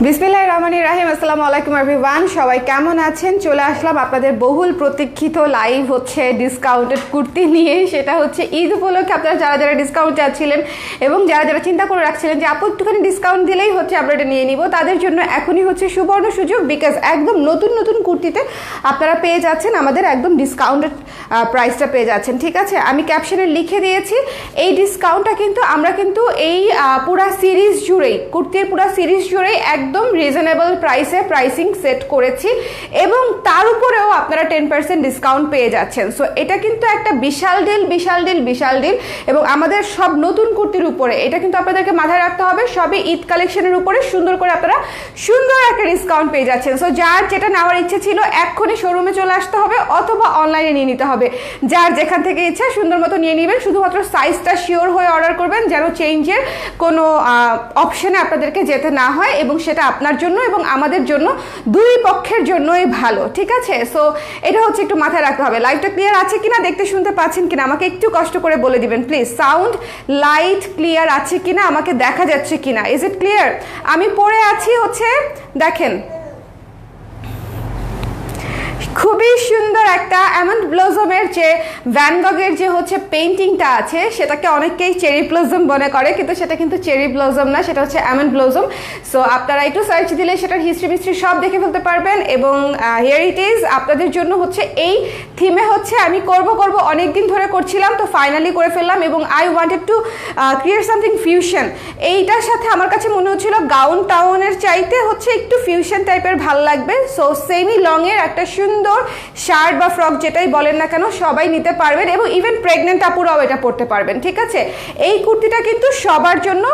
বিসমিল্লাহির রহমানির রহিম। আসসালামু আলাইকুম এভরিওয়ান, সবাই কেমন আছেন? চলে আসলাম আপনাদের বহুল প্রতীক্ষিত লাইভ হচ্ছে ডিসকাউন্টেড কুর্তি নিয়ে। সেটা হচ্ছে ঈদ উপলক্ষে আপনারা যারা যারা ডিসকাউন্ট চাচ্ছিলেন এবং যারা যারা চিন্তা করে রাখছিলেন যে আপু একটুখানি ডিসকাউন্ট দিলেই হচ্ছে আমরা এটা নিয়ে নিব, তাদের জন্য এখনই হচ্ছে সুবর্ণ সুযোগ। বিকজ একদম নতুন নতুন কুর্তিতে আপনারা পেয়ে যাচ্ছেন আমাদের একদম ডিসকাউন্টেড প্রাইসটা পেয়ে যাচ্ছেন। ঠিক আছে, আমি ক্যাপশনে লিখে দিয়েছি এই ডিসকাউন্টটা কিন্তু আমরা কিন্তু এই পুরা সিরিজ জুড়েই, কুর্তির পুরা সিরিজ জুড়েই একদম রিজনেবল প্রাইসে প্রাইসিং সেট করেছি এবং তার উপরেও আপনারা 10% ডিসকাউন্ট পেয়ে যাচ্ছেন। সো এটা কিন্তু একটা বিশাল ডিল, বিশাল ডিল, বিশাল ডিল। এবং আমাদের সব নতুন কুর্তির উপরে এটা কিন্তু আপনাদেরকে মাথায় রাখতে হবে, সবই ঈদ কালেকশনের উপরে সুন্দর করে আপনারা সুন্দর একটা ডিসকাউন্ট পেয়ে যাচ্ছেন। সো যার যেটা নেওয়ার ইচ্ছে ছিল এক্ষুনি শোরুমে চলে আসতে হবে অথবা অনলাইনে নিয়ে নিতে হবে। যার যেখান থেকে ইচ্ছা সুন্দর মতো নিয়ে নেবেন, শুধুমাত্র সাইজটা শিওর হয়ে অর্ডার করবেন যেন চেঞ্জের কোনো অপশনে আপনাদেরকে যেতে না হয়, এবং সেটা আপনার জন্য এবং আমাদের জন্য দুই পক্ষের জন্যই ভালো। ঠিক আছে, সো এটা হচ্ছে একটু মাথায় রাখতে হবে। লাইভটা ক্লিয়ার আছে কিনা, দেখতে শুনতে পাচ্ছেন কিনা আমাকে একটু কষ্ট করে বলে দিবেন প্লিজ। সাউন্ড লাইট ক্লিয়ার আছে কিনা, আমাকে দেখা যাচ্ছে কিনা, ইজ ইট ক্লিয়ার? আমি পরে আছি হচ্ছে দেখেন খুবই সুন্দর একটা অ্যামন্ড ব্লজমের যে ভ্যান গগের যে হচ্ছে পেইন্টিংটা আছে সেটাকে অনেকেই চেরি ব্লজম মনে করে, কিন্তু সেটা কিন্তু চেরি ব্লজম না, সেটা হচ্ছে অ্যামন্ড ব্লজম। সো আপনারা একটু সার্চ দিলে সেটার হিস্ট্রি সব দেখে ফেলতে পারবেন। এবং হিয়ার ইট ইজ আপনাদের জন্য হচ্ছে এই থিমে হচ্ছে আমি করব অনেক দিন ধরে করছিলাম, তো ফাইনালি করে ফেললাম এবং I wanted to create something fusion. এইটার সাথে আমার কাছে মনে হচ্ছিল গাউন টাউনের চাইতে হচ্ছে একটু ফিউশন টাইপের ভাল লাগবে। সো সেমি লংয়ের একটা সুন্দর শার্ট বা ফ্রক যেটাই বলেন না কেন সবাই নিতে পারবেন এবং ইভেন প্রেগনেন্ট আপুরাও এটা পরতে পারবেন। ঠিক আছে, এই কুর্তিটা কিন্তু সবার জন্য,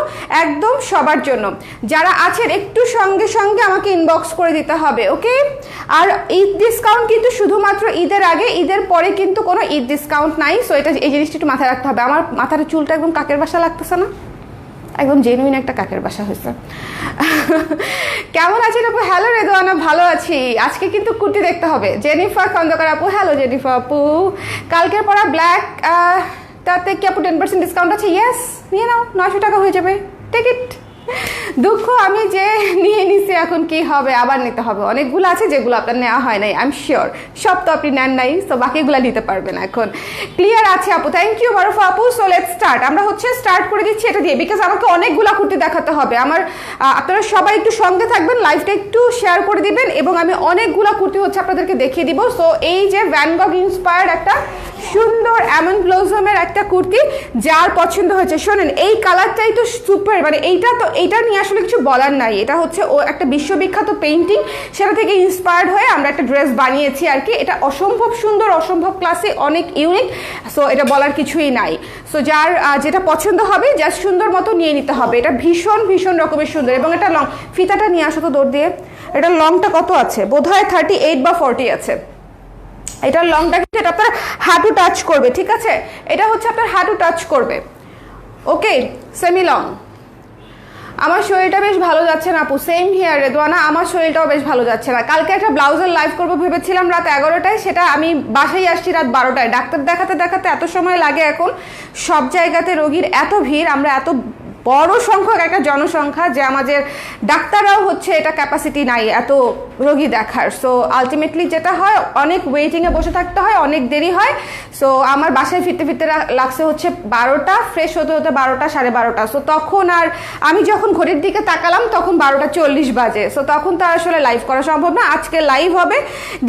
একদম সবার জন্য। যারা আছেন একটু সঙ্গে সঙ্গে আমাকে ইনবক্স করে দিতে হবে, ওকে? আর ঈদ ডিসকাউন্ট কিন্তু শুধুমাত্র ঈদের আগে, ঈদের পরে কিন্তু কোনো ঈদ ডিসকাউন্ট নাই। সো এটা এই জিনিসটা একটু মাথায় রাখতে হবে। আমার মাথার চুলটা একদম কাকের বাসা লাগতেছে না? একদম জেনুইন একটা কাকের বাসা হয়েছে। কেমন আছেন আপু? হ্যালো রেদওয়ানা, ভালো আছি। আজকে কিন্তু কুর্তি দেখতে হবে। জেনিফার খন্দকার আপু, হ্যালো জেনিফার আপু। কালকের পরা ব্ল্যাক তাতে কি আপু 10% ডিসকাউন্ট আছে? ইয়েস, নিয়ে নাও, 900 টাকা হয়ে যাবে, টিকিট। দুঃখ আমি যে নিয়ে নিছি, এখন কি হবে, আবার নিতে হবে। অনেকগুলো আছে যেগুলো আপনার নেওয়া হয় নাই, আই এম শিওর সব তো আপনি নেন নাই, তো বাকিগুলো নিতে পারবেন এখন। ক্লিয়ার আছে আপু, থ্যাংক ইউ মারুফা আপু। So let's start. আমরা হচ্ছে স্টার্ট করে দিচ্ছি এটা দিয়ে, বিকজ আমাকে অনেকগুলো কুর্তি দেখাতে হবে। আমার আপনারা সবাই একটু সঙ্গে থাকবেন, লাইভটা একটু শেয়ার করে দিবেন এবং আমি অনেকগুলো কুর্তি হচ্ছে আপনাদেরকে দেখিয়ে দিব। সো এই যে ভ্যান গগ ইন্সপায়ার্ড একটা সুন্দর অ্যামন্ড ব্লজমের একটা কুর্তি, যার পছন্দ হয়েছে শোনেন, এই কালারটাই তো সুপার, মানে এইটা নিয়ে আসলে কিছু বলার নাই। এটা হচ্ছে ও একটা বিশ্ববিখ্যাত পেইন্টিং, সেটা থেকে ইন্সপায়ার্ড হয়ে আমরা একটা ড্রেস বানিয়েছি আর কি। এটা অসম্ভব সুন্দর, অসম্ভব ক্লাসি, অনেক ইউনিক। সো এটা বলার কিছুই নাই। সো যার যেটা পছন্দ হবে জাস্ট সুন্দর মতো নিয়ে নিতে হবে। এটা ভীষণ ভীষণ রকমের সুন্দর এবং এটা লং। ফিতাটা নিয়ে আসো তো দৌড় দিয়ে। এটা লংটা কত আছে? বোধহয় 38 বা 40 আছে। এটার লংটা কিন্তু এটা আপনার হাঁটু টাচ করবে। ঠিক আছে, এটা হচ্ছে আপনার হাঁটু টাচ করবে, ওকে? Semi long. আমার শরীরটা বেশ ভালো যাচ্ছে না আপু। সেম হিয়ার রেদওয়ানা, আমার শরীরটাও বেশ ভালো যাচ্ছে না। কালকে একটা ব্লাউজের লাইভ করবো ভেবেছিলাম রাত 11টায়, সেটা আমি বাসায় আসছি রাত 12টায়। ডাক্তার দেখাতে দেখাতে এত সময় লাগে, এখন সব জায়গাতে রোগীর এত ভিড়, আমরা এত বড় সংখ্যক একটা জনসংখ্যা যে আমাদের ডাক্তাররাও হচ্ছে এটা ক্যাপাসিটি নাই এত রোগী দেখার। সো আলটিমেটলি যেটা হয়, অনেক ওয়েটিংয়ে বসে থাকতে হয়, অনেক দেরি হয়। সো আমার বাসায় ফিরতে ফিরতে লাগছে হচ্ছে 12টা, ফ্রেশ হতে হতে 12টা, 12:30। সো তখন আর আমি যখন ঘড়ির দিকে তাকালাম তখন 12:40 বাজে। সো তখন তো আসলে লাইভ করা সম্ভব না। আজকে লাইভ হবে,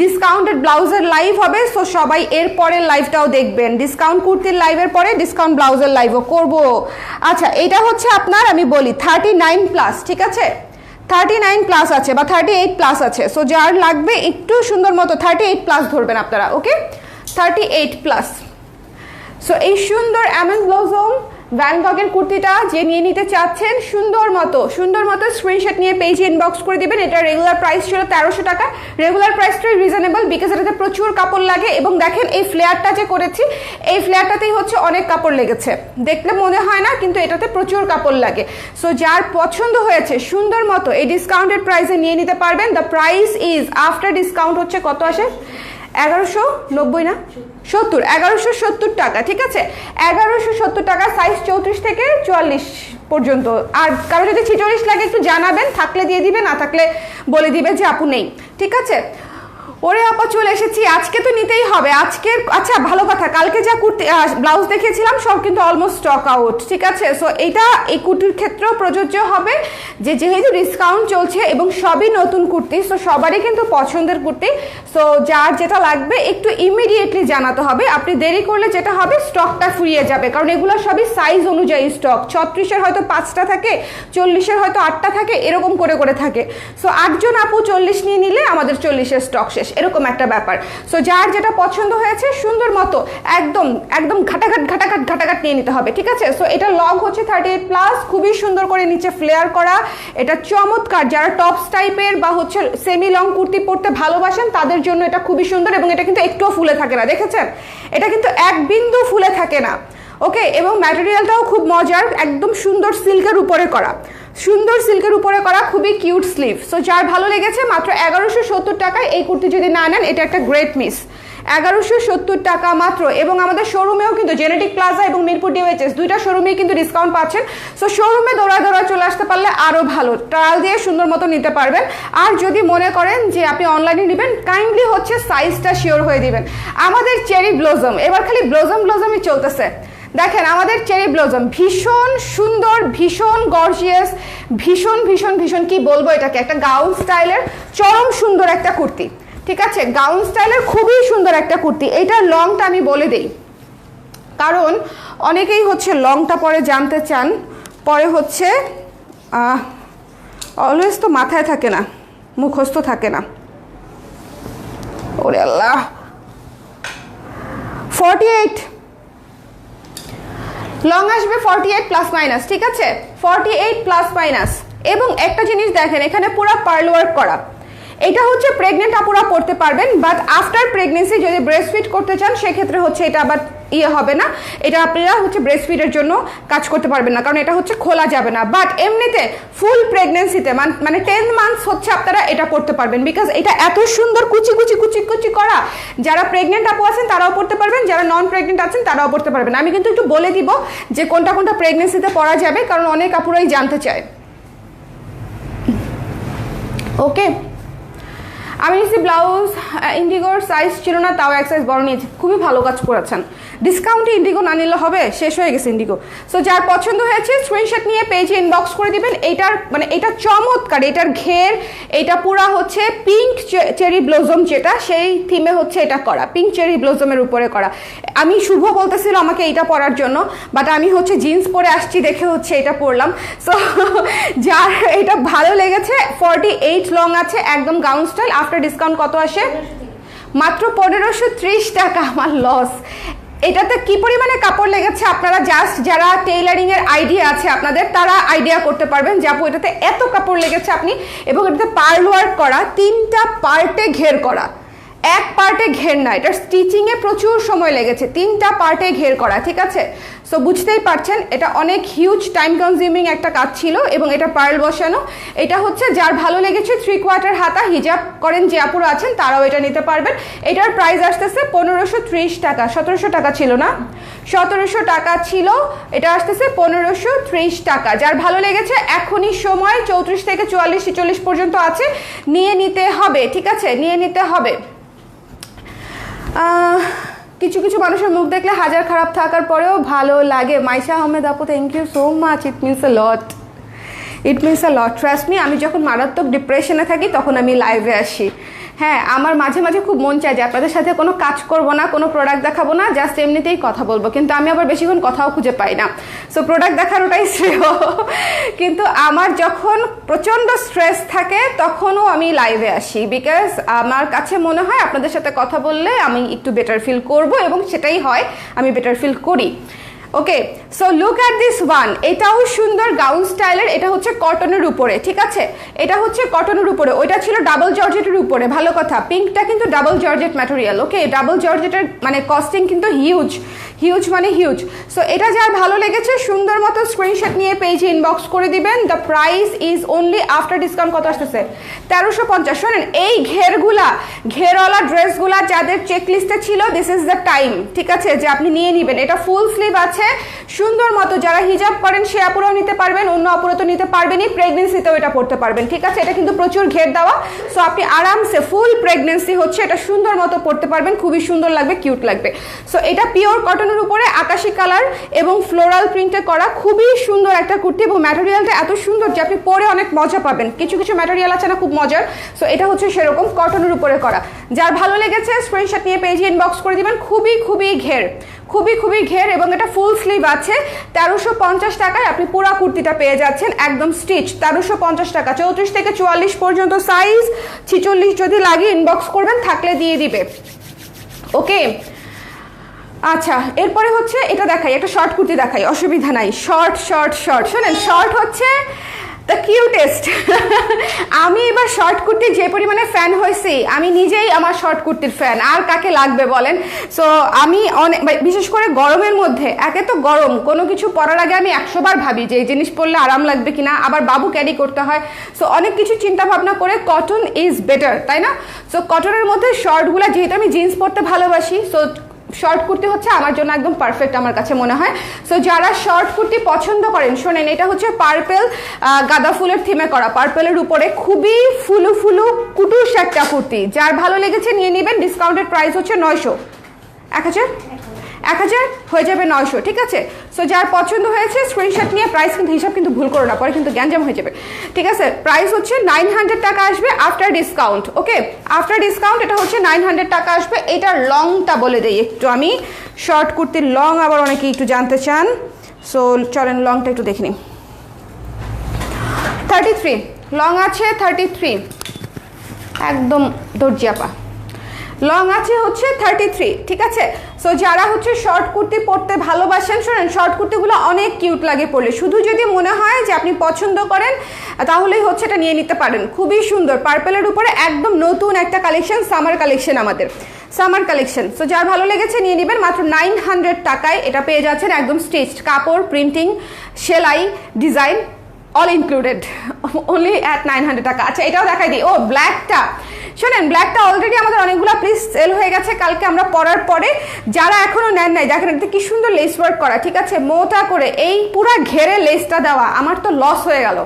ডিসকাউন্টেড ব্লাউজের লাইভ হবে। সো সবাই এর পরের লাইভটাও দেখবেন। ডিসকাউন্ট কুর্তির লাইভের পরে ডিসকাউন্ট ব্লাউজের লাইভও করবো। আচ্ছা, এটা হচ্ছে আপনার, আমি বলি 39+, ঠিক আছে? 39+ আছে বা 38+ আছে। সো যার লাগবে একটু সুন্দর মতো 38+ ধরবেন আপনারা, ওকে? 38+। সো এই সুন্দর অ্যামন্ড ব্লজম ভ্যান গগের কুর্তিটা যে নিয়ে নিতে চাচ্ছেন, সুন্দর মতো স্ক্রিনশট নিয়ে পেজে ইনবক্স করে দিবেন। এটা রেগুলার প্রাইস ছিল 1300 টাকা। রেগুলার প্রাইসটাই রিজনেবল, বিকজ এটাতে প্রচুর কাপড় লাগে। এবং দেখেন এই ফ্লেয়ারটা যে করেছি, এই ফ্লেয়ারটাতেই হচ্ছে অনেক কাপড় লেগেছে, দেখলে মনে হয় না, কিন্তু এটাতে প্রচুর কাপড় লাগে। সো যার পছন্দ হয়েছে সুন্দর মতো এই ডিসকাউন্টেড প্রাইসে নিয়ে নিতে পারবেন। The price is after discount হচ্ছে কত আসে? 1190 না 70, 1170 টাকা। ঠিক আছে, 1170 টাকা। সাইজ 34 থেকে 44 পর্যন্ত। আর কারো যদি 46 লাগে একটু জানাবেন, থাকলে দিয়ে দিবে, না থাকলে বলে দিবে যে আপু নেই, ঠিক আছে। ওরে আপা চলে এসেছি, আজকে তো নিতেই হবে আজকের। আচ্ছা ভালো কথা, কালকে যা কুর্তি ব্লাউজ দেখিয়েছিলাম সব কিন্তু অলমোস্ট স্টক আউট, ঠিক আছে। সো এটা এই কুর্তির ক্ষেত্রেও প্রযোজ্য হবে যে যেহেতু ডিসকাউন্ট চলছে এবং সবই নতুন কুর্তি, সো সবারই কিন্তু পছন্দের কুর্তি। সো যার যেটা লাগবে একটু ইমিডিয়েটলি জানাতে হবে। আপনি দেরি করলে যেটা হবে স্টকটা ফুরিয়ে যাবে, কারণ এগুলো সবই সাইজ অনুযায়ী স্টক। 36-এর হয়তো 5টা থাকে, 40-এর হয়তো 8টা থাকে, এরকম করে করে থাকে। সো 8 জন আপু 40 নিয়ে নিলে আমাদের 40-এর স্টক শেষ, এরকম একটা ব্যাপার। সো যার যেটা পছন্দ হয়েছে সুন্দর মতো একদম একদম ঘাটাঘাট নিয়ে নিতে হবে, ঠিক আছে। সো এটা লং হচ্ছে 38+, খুবই সুন্দর করে নিচে ফ্লেয়ার করা, এটা চমৎকার। যারা টপস টাইপের বা হচ্ছে সেমি লং কুর্তি পরতে ভালোবাসেন তাদের জন্য এটা খুবই সুন্দর, এবং এটা কিন্তু একটুও ফুলে থাকে না, দেখেছেন এটা কিন্তু এক বিন্দু ফুলে থাকে না, ওকে। এবং ম্যাটেরিয়ালটাও খুব মজার, একদম সুন্দর সিল্কের উপরে করা, সুন্দর সিল্কের উপরে করা, খুবই কিউট স্লিভ। সো যার ভালো লেগেছে মাত্র 1170 টাকায় এই কুর্তি যদি না নেন এটা একটা গ্রেট মিস। 1170 টাকা মাত্র। এবং আমাদের শোরুমেও কিন্তু জেনেটিক প্লাজা এবং মিরপুর ডিওএইচএস দুইটা শোরুমেই কিন্তু ডিসকাউন্ট পাচ্ছেন। সো শোরুমে দৌড়া চলে আসতে পারলে আরও ভালো, ট্রায়াল দিয়ে সুন্দর মতো নিতে পারবেন। আর যদি মনে করেন যে আপনি অনলাইনে নেবেন, কাইন্ডলি হচ্ছে সাইজটা শিওর হয়ে দিবেন। আমাদের চেরি ব্লজম, এবার খালি ব্লজমই চলতেছে। দেখেন আমাদের চেরি ব্লজম ভীষণ সুন্দর, ভীষণ গর্জিয়াস, ভীষণ কি বলবো, এটাকে একটা গাউন স্টাইলের চরম সুন্দর একটা কুর্তি, ঠিক আছে। গাউন স্টাইলের খুবই সুন্দর একটা কুর্তি। এইটার লংটা আমি বলে দেই, কারণ অনেকেই হচ্ছে লংটা পরে জানতে চান, পরে হচ্ছে অলওয়েজ তো মাথায় থাকে না, মুখস্থ থাকে না। ওরে আল্লাহ, 48 লং আসবে, 48+-, ঠিক আছে, 48+-। এবং একটা জিনিস দেখেন, এখানে পুরো পার্ল ওয়ার্ক করা। এটা হচ্ছে প্রেগনেন্ট আপুরা পড়তে পারবেন, বাট আফটার প্রেগনেন্সি যদি ব্রেস্ট ফিড করতে চান সেক্ষেত্রে হচ্ছে এটা আবার হবে না, এটা আপনারা হচ্ছে ব্রেস্ট ফিডের জন্য কাজ করতে পারবেন না, কারণ এটা হচ্ছে খোলা যাবে না। বাট এমনিতে ফুল প্রেগনেন্সিতে মানে 10 মান্থস হচ্ছে আপনারা এটা পড়তে পারবেন, বিকজ এটা এত সুন্দর কুচি করা। যারা প্রেগনেন্ট আপু আছেন তারাও পড়তে পারবেন, যারা নন প্রেগনেন্ট আছেন তারাও পড়তে পারবেন। আমি কিন্তু একটু বলে দিব যে কোনটা প্রেগনেন্সিতে পরা যাবে, কারণ অনেক আপুরাই জানতে চায়, ওকে। আমি নিচ্ছি ব্লাউজ, ইন্ডিগোর সাইজ ছিল না, তাও এক সাইজ বড় নিয়েছি, খুবই ভালো কাজ করেছেন। ডিসকাউন্টে ইন্ডিগো না নিলে হবে, শেষ হয়ে গেছে ইন্ডিগো। সো যার পছন্দ হয়েছে স্ক্রিনশট নিয়ে পেজে ইনবক্স করে দিবেন। এইটার মানে এটা চমৎকার, এটার ঘের, এটা পুরা হচ্ছে পিঙ্ক চেরি ব্লজম, যেটা সেই থিমে হচ্ছে এটা করা, পিঙ্ক চেরি ব্লজমের উপরে করা। আমি শুভ বলতেছিল আমাকে এইটা পরার জন্য, বাট আমি হচ্ছে জিন্স পরে আসছি দেখে হচ্ছে এটা পরলাম। সো যার এটা ভালো লেগেছে, 48 লং আছে, একদম গাউন স্টাইল। আফটার ডিসকাউন্ট কত আসে? মাত্র 1530 টাকা। আমার লস। এটাতে কি পরিমাণে কাপড় লেগেছে আপনারা জাস্ট যারা টেইলারিং এর আইডিয়া আছে আপনাদের, তারা আইডিয়া করতে পারবেন যে আপু এটাতে এত কাপড় লেগেছে আপনি। এবং এটাতে পার্ল ওয়ার্ক করা, 3টা পার্টে ঘের করা, এক পার্টে ঘের না, এটার স্টিচিংয়ে প্রচুর সময় লেগেছে, 3টা পার্টে ঘের করা, ঠিক আছে। সো বুঝতেই পারছেন এটা অনেক হিউজ টাইম কনজিউমিং একটা কাজ ছিল, এবং এটা পার্ল বসানো। এটা হচ্ছে যার ভালো লেগেছে 3/4 হাতা হিজাব করেন যে আপুরা আছেন তারাও এটা নিতে পারবেন। এটার প্রাইস আসতেছে 1530 টাকা, 1700 টাকা ছিল না, 1700 টাকা ছিল, এটা আসতেছে 1530 টাকা। যার ভালো লেগেছে এখনই সময় 34 থেকে 44-46 পর্যন্ত আছে, নিয়ে নিতে হবে, ঠিক আছে, নিয়ে নিতে হবে। কিছু মানুষের মুখ দেখলে হাজার খারাপ থাকার পরেও ভালো লাগে। মাইশা আহমেদ আপু, thank you so much, it means a lot, it means a lot, trust me. আমি যখন মারাত্মক ডিপ্রেশনে থাকি তখন আমি লাইভে আসি। হ্যাঁ, আমার মাঝে মাঝে খুব মন চায় যে আপনাদের সাথে কোনো কাজ করব না, কোনো প্রোডাক্ট দেখাবো না, জাস্ট এমনিতেই কথা বলবো, কিন্তু আমি আবার বেশিক্ষণ কথাও খুঁজে পাই না। সো প্রোডাক্ট দেখার ওটাই শ্রেয়। কিন্তু আমার যখন প্রচণ্ড স্ট্রেস থাকে তখনও আমি লাইভে আসি, বিকজ আমার কাছে মনে হয় আপনাদের সাথে কথা বললে আমি একটু বেটার ফিল করব, এবং সেটাই হয়, আমি বেটার ফিল করি। Okay, so look at this one. এটাও সুন্দর গাউন স্টাইলের, এটা হচ্ছে কটনের উপরে, ঠিক আছে, এটা হচ্ছে কটনের উপরে। ওইটা ছিল ডাবল জর্জেটের উপরে, ভালো কথা, পিঙ্কটা কিন্তু ডাবল জর্জেট ম্যাটেরিয়াল, ওকে। ডাবল জর্জেটের মানে কস্টিং কিন্তু হিউজ, হিউজ মানে হিউজ। সো এটা যার ভালো লেগেছে সুন্দর মতো স্ক্রিনশট নিয়ে পেজে ইনবক্স করে দিবেন। The price is only after discount কত আসতেছে? 1350। শোনেন, এই ঘেরওয়ালা ড্রেসগুলা যাদের চেক লিস্টে ছিল, দিস ইজ দ্য টাইম, ঠিক আছে, যে আপনি নিয়ে নেবেন। এটা ফুল স্লিভ আছে, আছে সুন্দর মতো। যারা হিজাব করেন সে আপুরাও নিতে পারবেন, অন্য আপুরা তো নিতে পারবেনই, প্রেগনেন্সিতেও এটা পড়তে পারবেন, ঠিক আছে। এটা কিন্তু প্রচুর ঘের দেওয়া, সো আপনি আরামসে ফুল প্রেগনেন্সি হচ্ছে এটা সুন্দর মতো পড়তে পারবেন, খুবই সুন্দর লাগবে, কিউট লাগবে। সো এটা পিওর কটনের উপরে আকাশি কালার এবং ফ্লোরাল প্রিন্টে করা, খুবই সুন্দর একটা কুর্তি এবং ম্যাটেরিয়ালটা এত সুন্দর যে আপনি পরে অনেক মজা পাবেন। কিছু কিছু ম্যাটেরিয়াল আছে না খুব মজার, সো এটা হচ্ছে সেরকম কটনের উপরে করা। যার ভালো লেগেছে স্ক্রিনশট নিয়ে পেজে ইনবক্স করে দিবেন। খুবই খুবই ঘের, খুবই খুবই ঘের এবং এটা ফুল স্লিভ আছে। 1350 টাকায় আপনি পুরো কুর্তিটা পেয়ে যাচ্ছেন একদম স্টিচ, 1350 টাকা। 34 থেকে 44 পর্যন্ত সাইজ, 46 যদি লাগে ইনবক্স করবেন, থাকলে দিয়ে দিবে, ওকে। আচ্ছা, এরপরে হচ্ছে এটা দেখাই, একটা শর্ট কুর্তি দেখাই, অসুবিধা নাই। শর্ট শর্ট শর্ট শোনেন, শর্ট হচ্ছে দ্য কিউটেস্ট। আমি এবার শর্ট কুর্তির যে পরিমাণে ফ্যান হয়েছি, আমি নিজেই আমার শর্ট কুর্তির ফ্যান, আর কাকে লাগবে বলেন। সো আমি অনেক, বিশেষ করে গরমের মধ্যে, একে তো গরম, কোনো কিছু পরার আগে আমি 100 বার ভাবি যে এই জিনিস পরলে আরাম লাগবে কিনা, আবার বাবু ক্যারি করতে হয়, সো অনেক কিছু চিন্তা ভাবনা করে কটন ইজ বেটার, তাই না। সো কটনের মধ্যে শর্টগুলো, যেহেতু আমি জিন্স পরতে ভালোবাসি, সো শর্ট কুর্তি হচ্ছে আমার জন্য একদম পারফেক্ট আমার কাছে মনে হয়। সো যারা শর্ট কুর্তি পছন্দ করেন, শোনেন, এটা হচ্ছে পার্পেল গাঁদা ফুলের থিমে করা, পার্পেলের উপরে খুবই ফুলু ফুলু কুটুস একটা কুর্তি। যার ভালো লেগেছে নিয়ে নেবেন। ডিসকাউন্টেড প্রাইস হচ্ছে 900, 1000 হয়ে যাবে 900, ঠিক আছে। সো যার পছন্দ হয়েছে স্ক্রিনশট নিয়ে, প্রাইস কিন্তু হিসাব কিন্তু ভুল করো না, পরে কিন্তু গ্যাঞ্জাম হয়ে যাবে, ঠিক আছে। প্রাইস হচ্ছে 900 টাকা আসবে আফটার ডিসকাউন্ট, ওকে। আফটার ডিসকাউন্ট এটা হচ্ছে 900 টাকা আসবে। এটার লংটা বলে দেই একটু আমি, শর্ট কুর্তির লং আবার অনেকে একটু জানতে চান, সো চলেন লংটা একটু দেখে নিই। 33 লং আছে, 33 একদম দর্জিয়াপা লং আছে হচ্ছে 33, ঠিক আছে। সো যারা হচ্ছে শর্ট কুর্তি পরতে ভালোবাসেন, শোনেন, শর্ট কুর্তিগুলো অনেক কিউট লাগে পরলে। শুধু যদি মনে হয় যে আপনি পছন্দ করেন, তাহলেই হচ্ছে এটা নিয়ে নিতে পারেন। খুবই সুন্দর পার্পেলের উপরে একদম নতুন একটা কালেকশন, সামার কালেকশন, আমাদের সামার কালেকশন। সো যার ভালো লেগেছে নিয়ে নেবেন। মাত্র 900 টাকায় এটা পেয়ে যাচ্ছেন একদম স্টিচড, কাপড়, প্রিন্টিং, সেলাই, design all included, only at 900 টাকা। আচ্ছা, এটাও দেখাই দিই। ও ব্ল্যাকটা, শোনেন, ব্ল্যাকটা অলরেডি আমাদের অনেকগুলো পিস সেল হয়ে গেছে কালকে আমরা পরার পরে। যারা এখনো নেন নাই, দেখেন এটাতে কি সুন্দর লেস ওয়ার্ক করা, ঠিক আছে, মোটা করে এই পুরা ঘেরে লেসটা দেওয়া। আমার তো লস হয়ে গেল।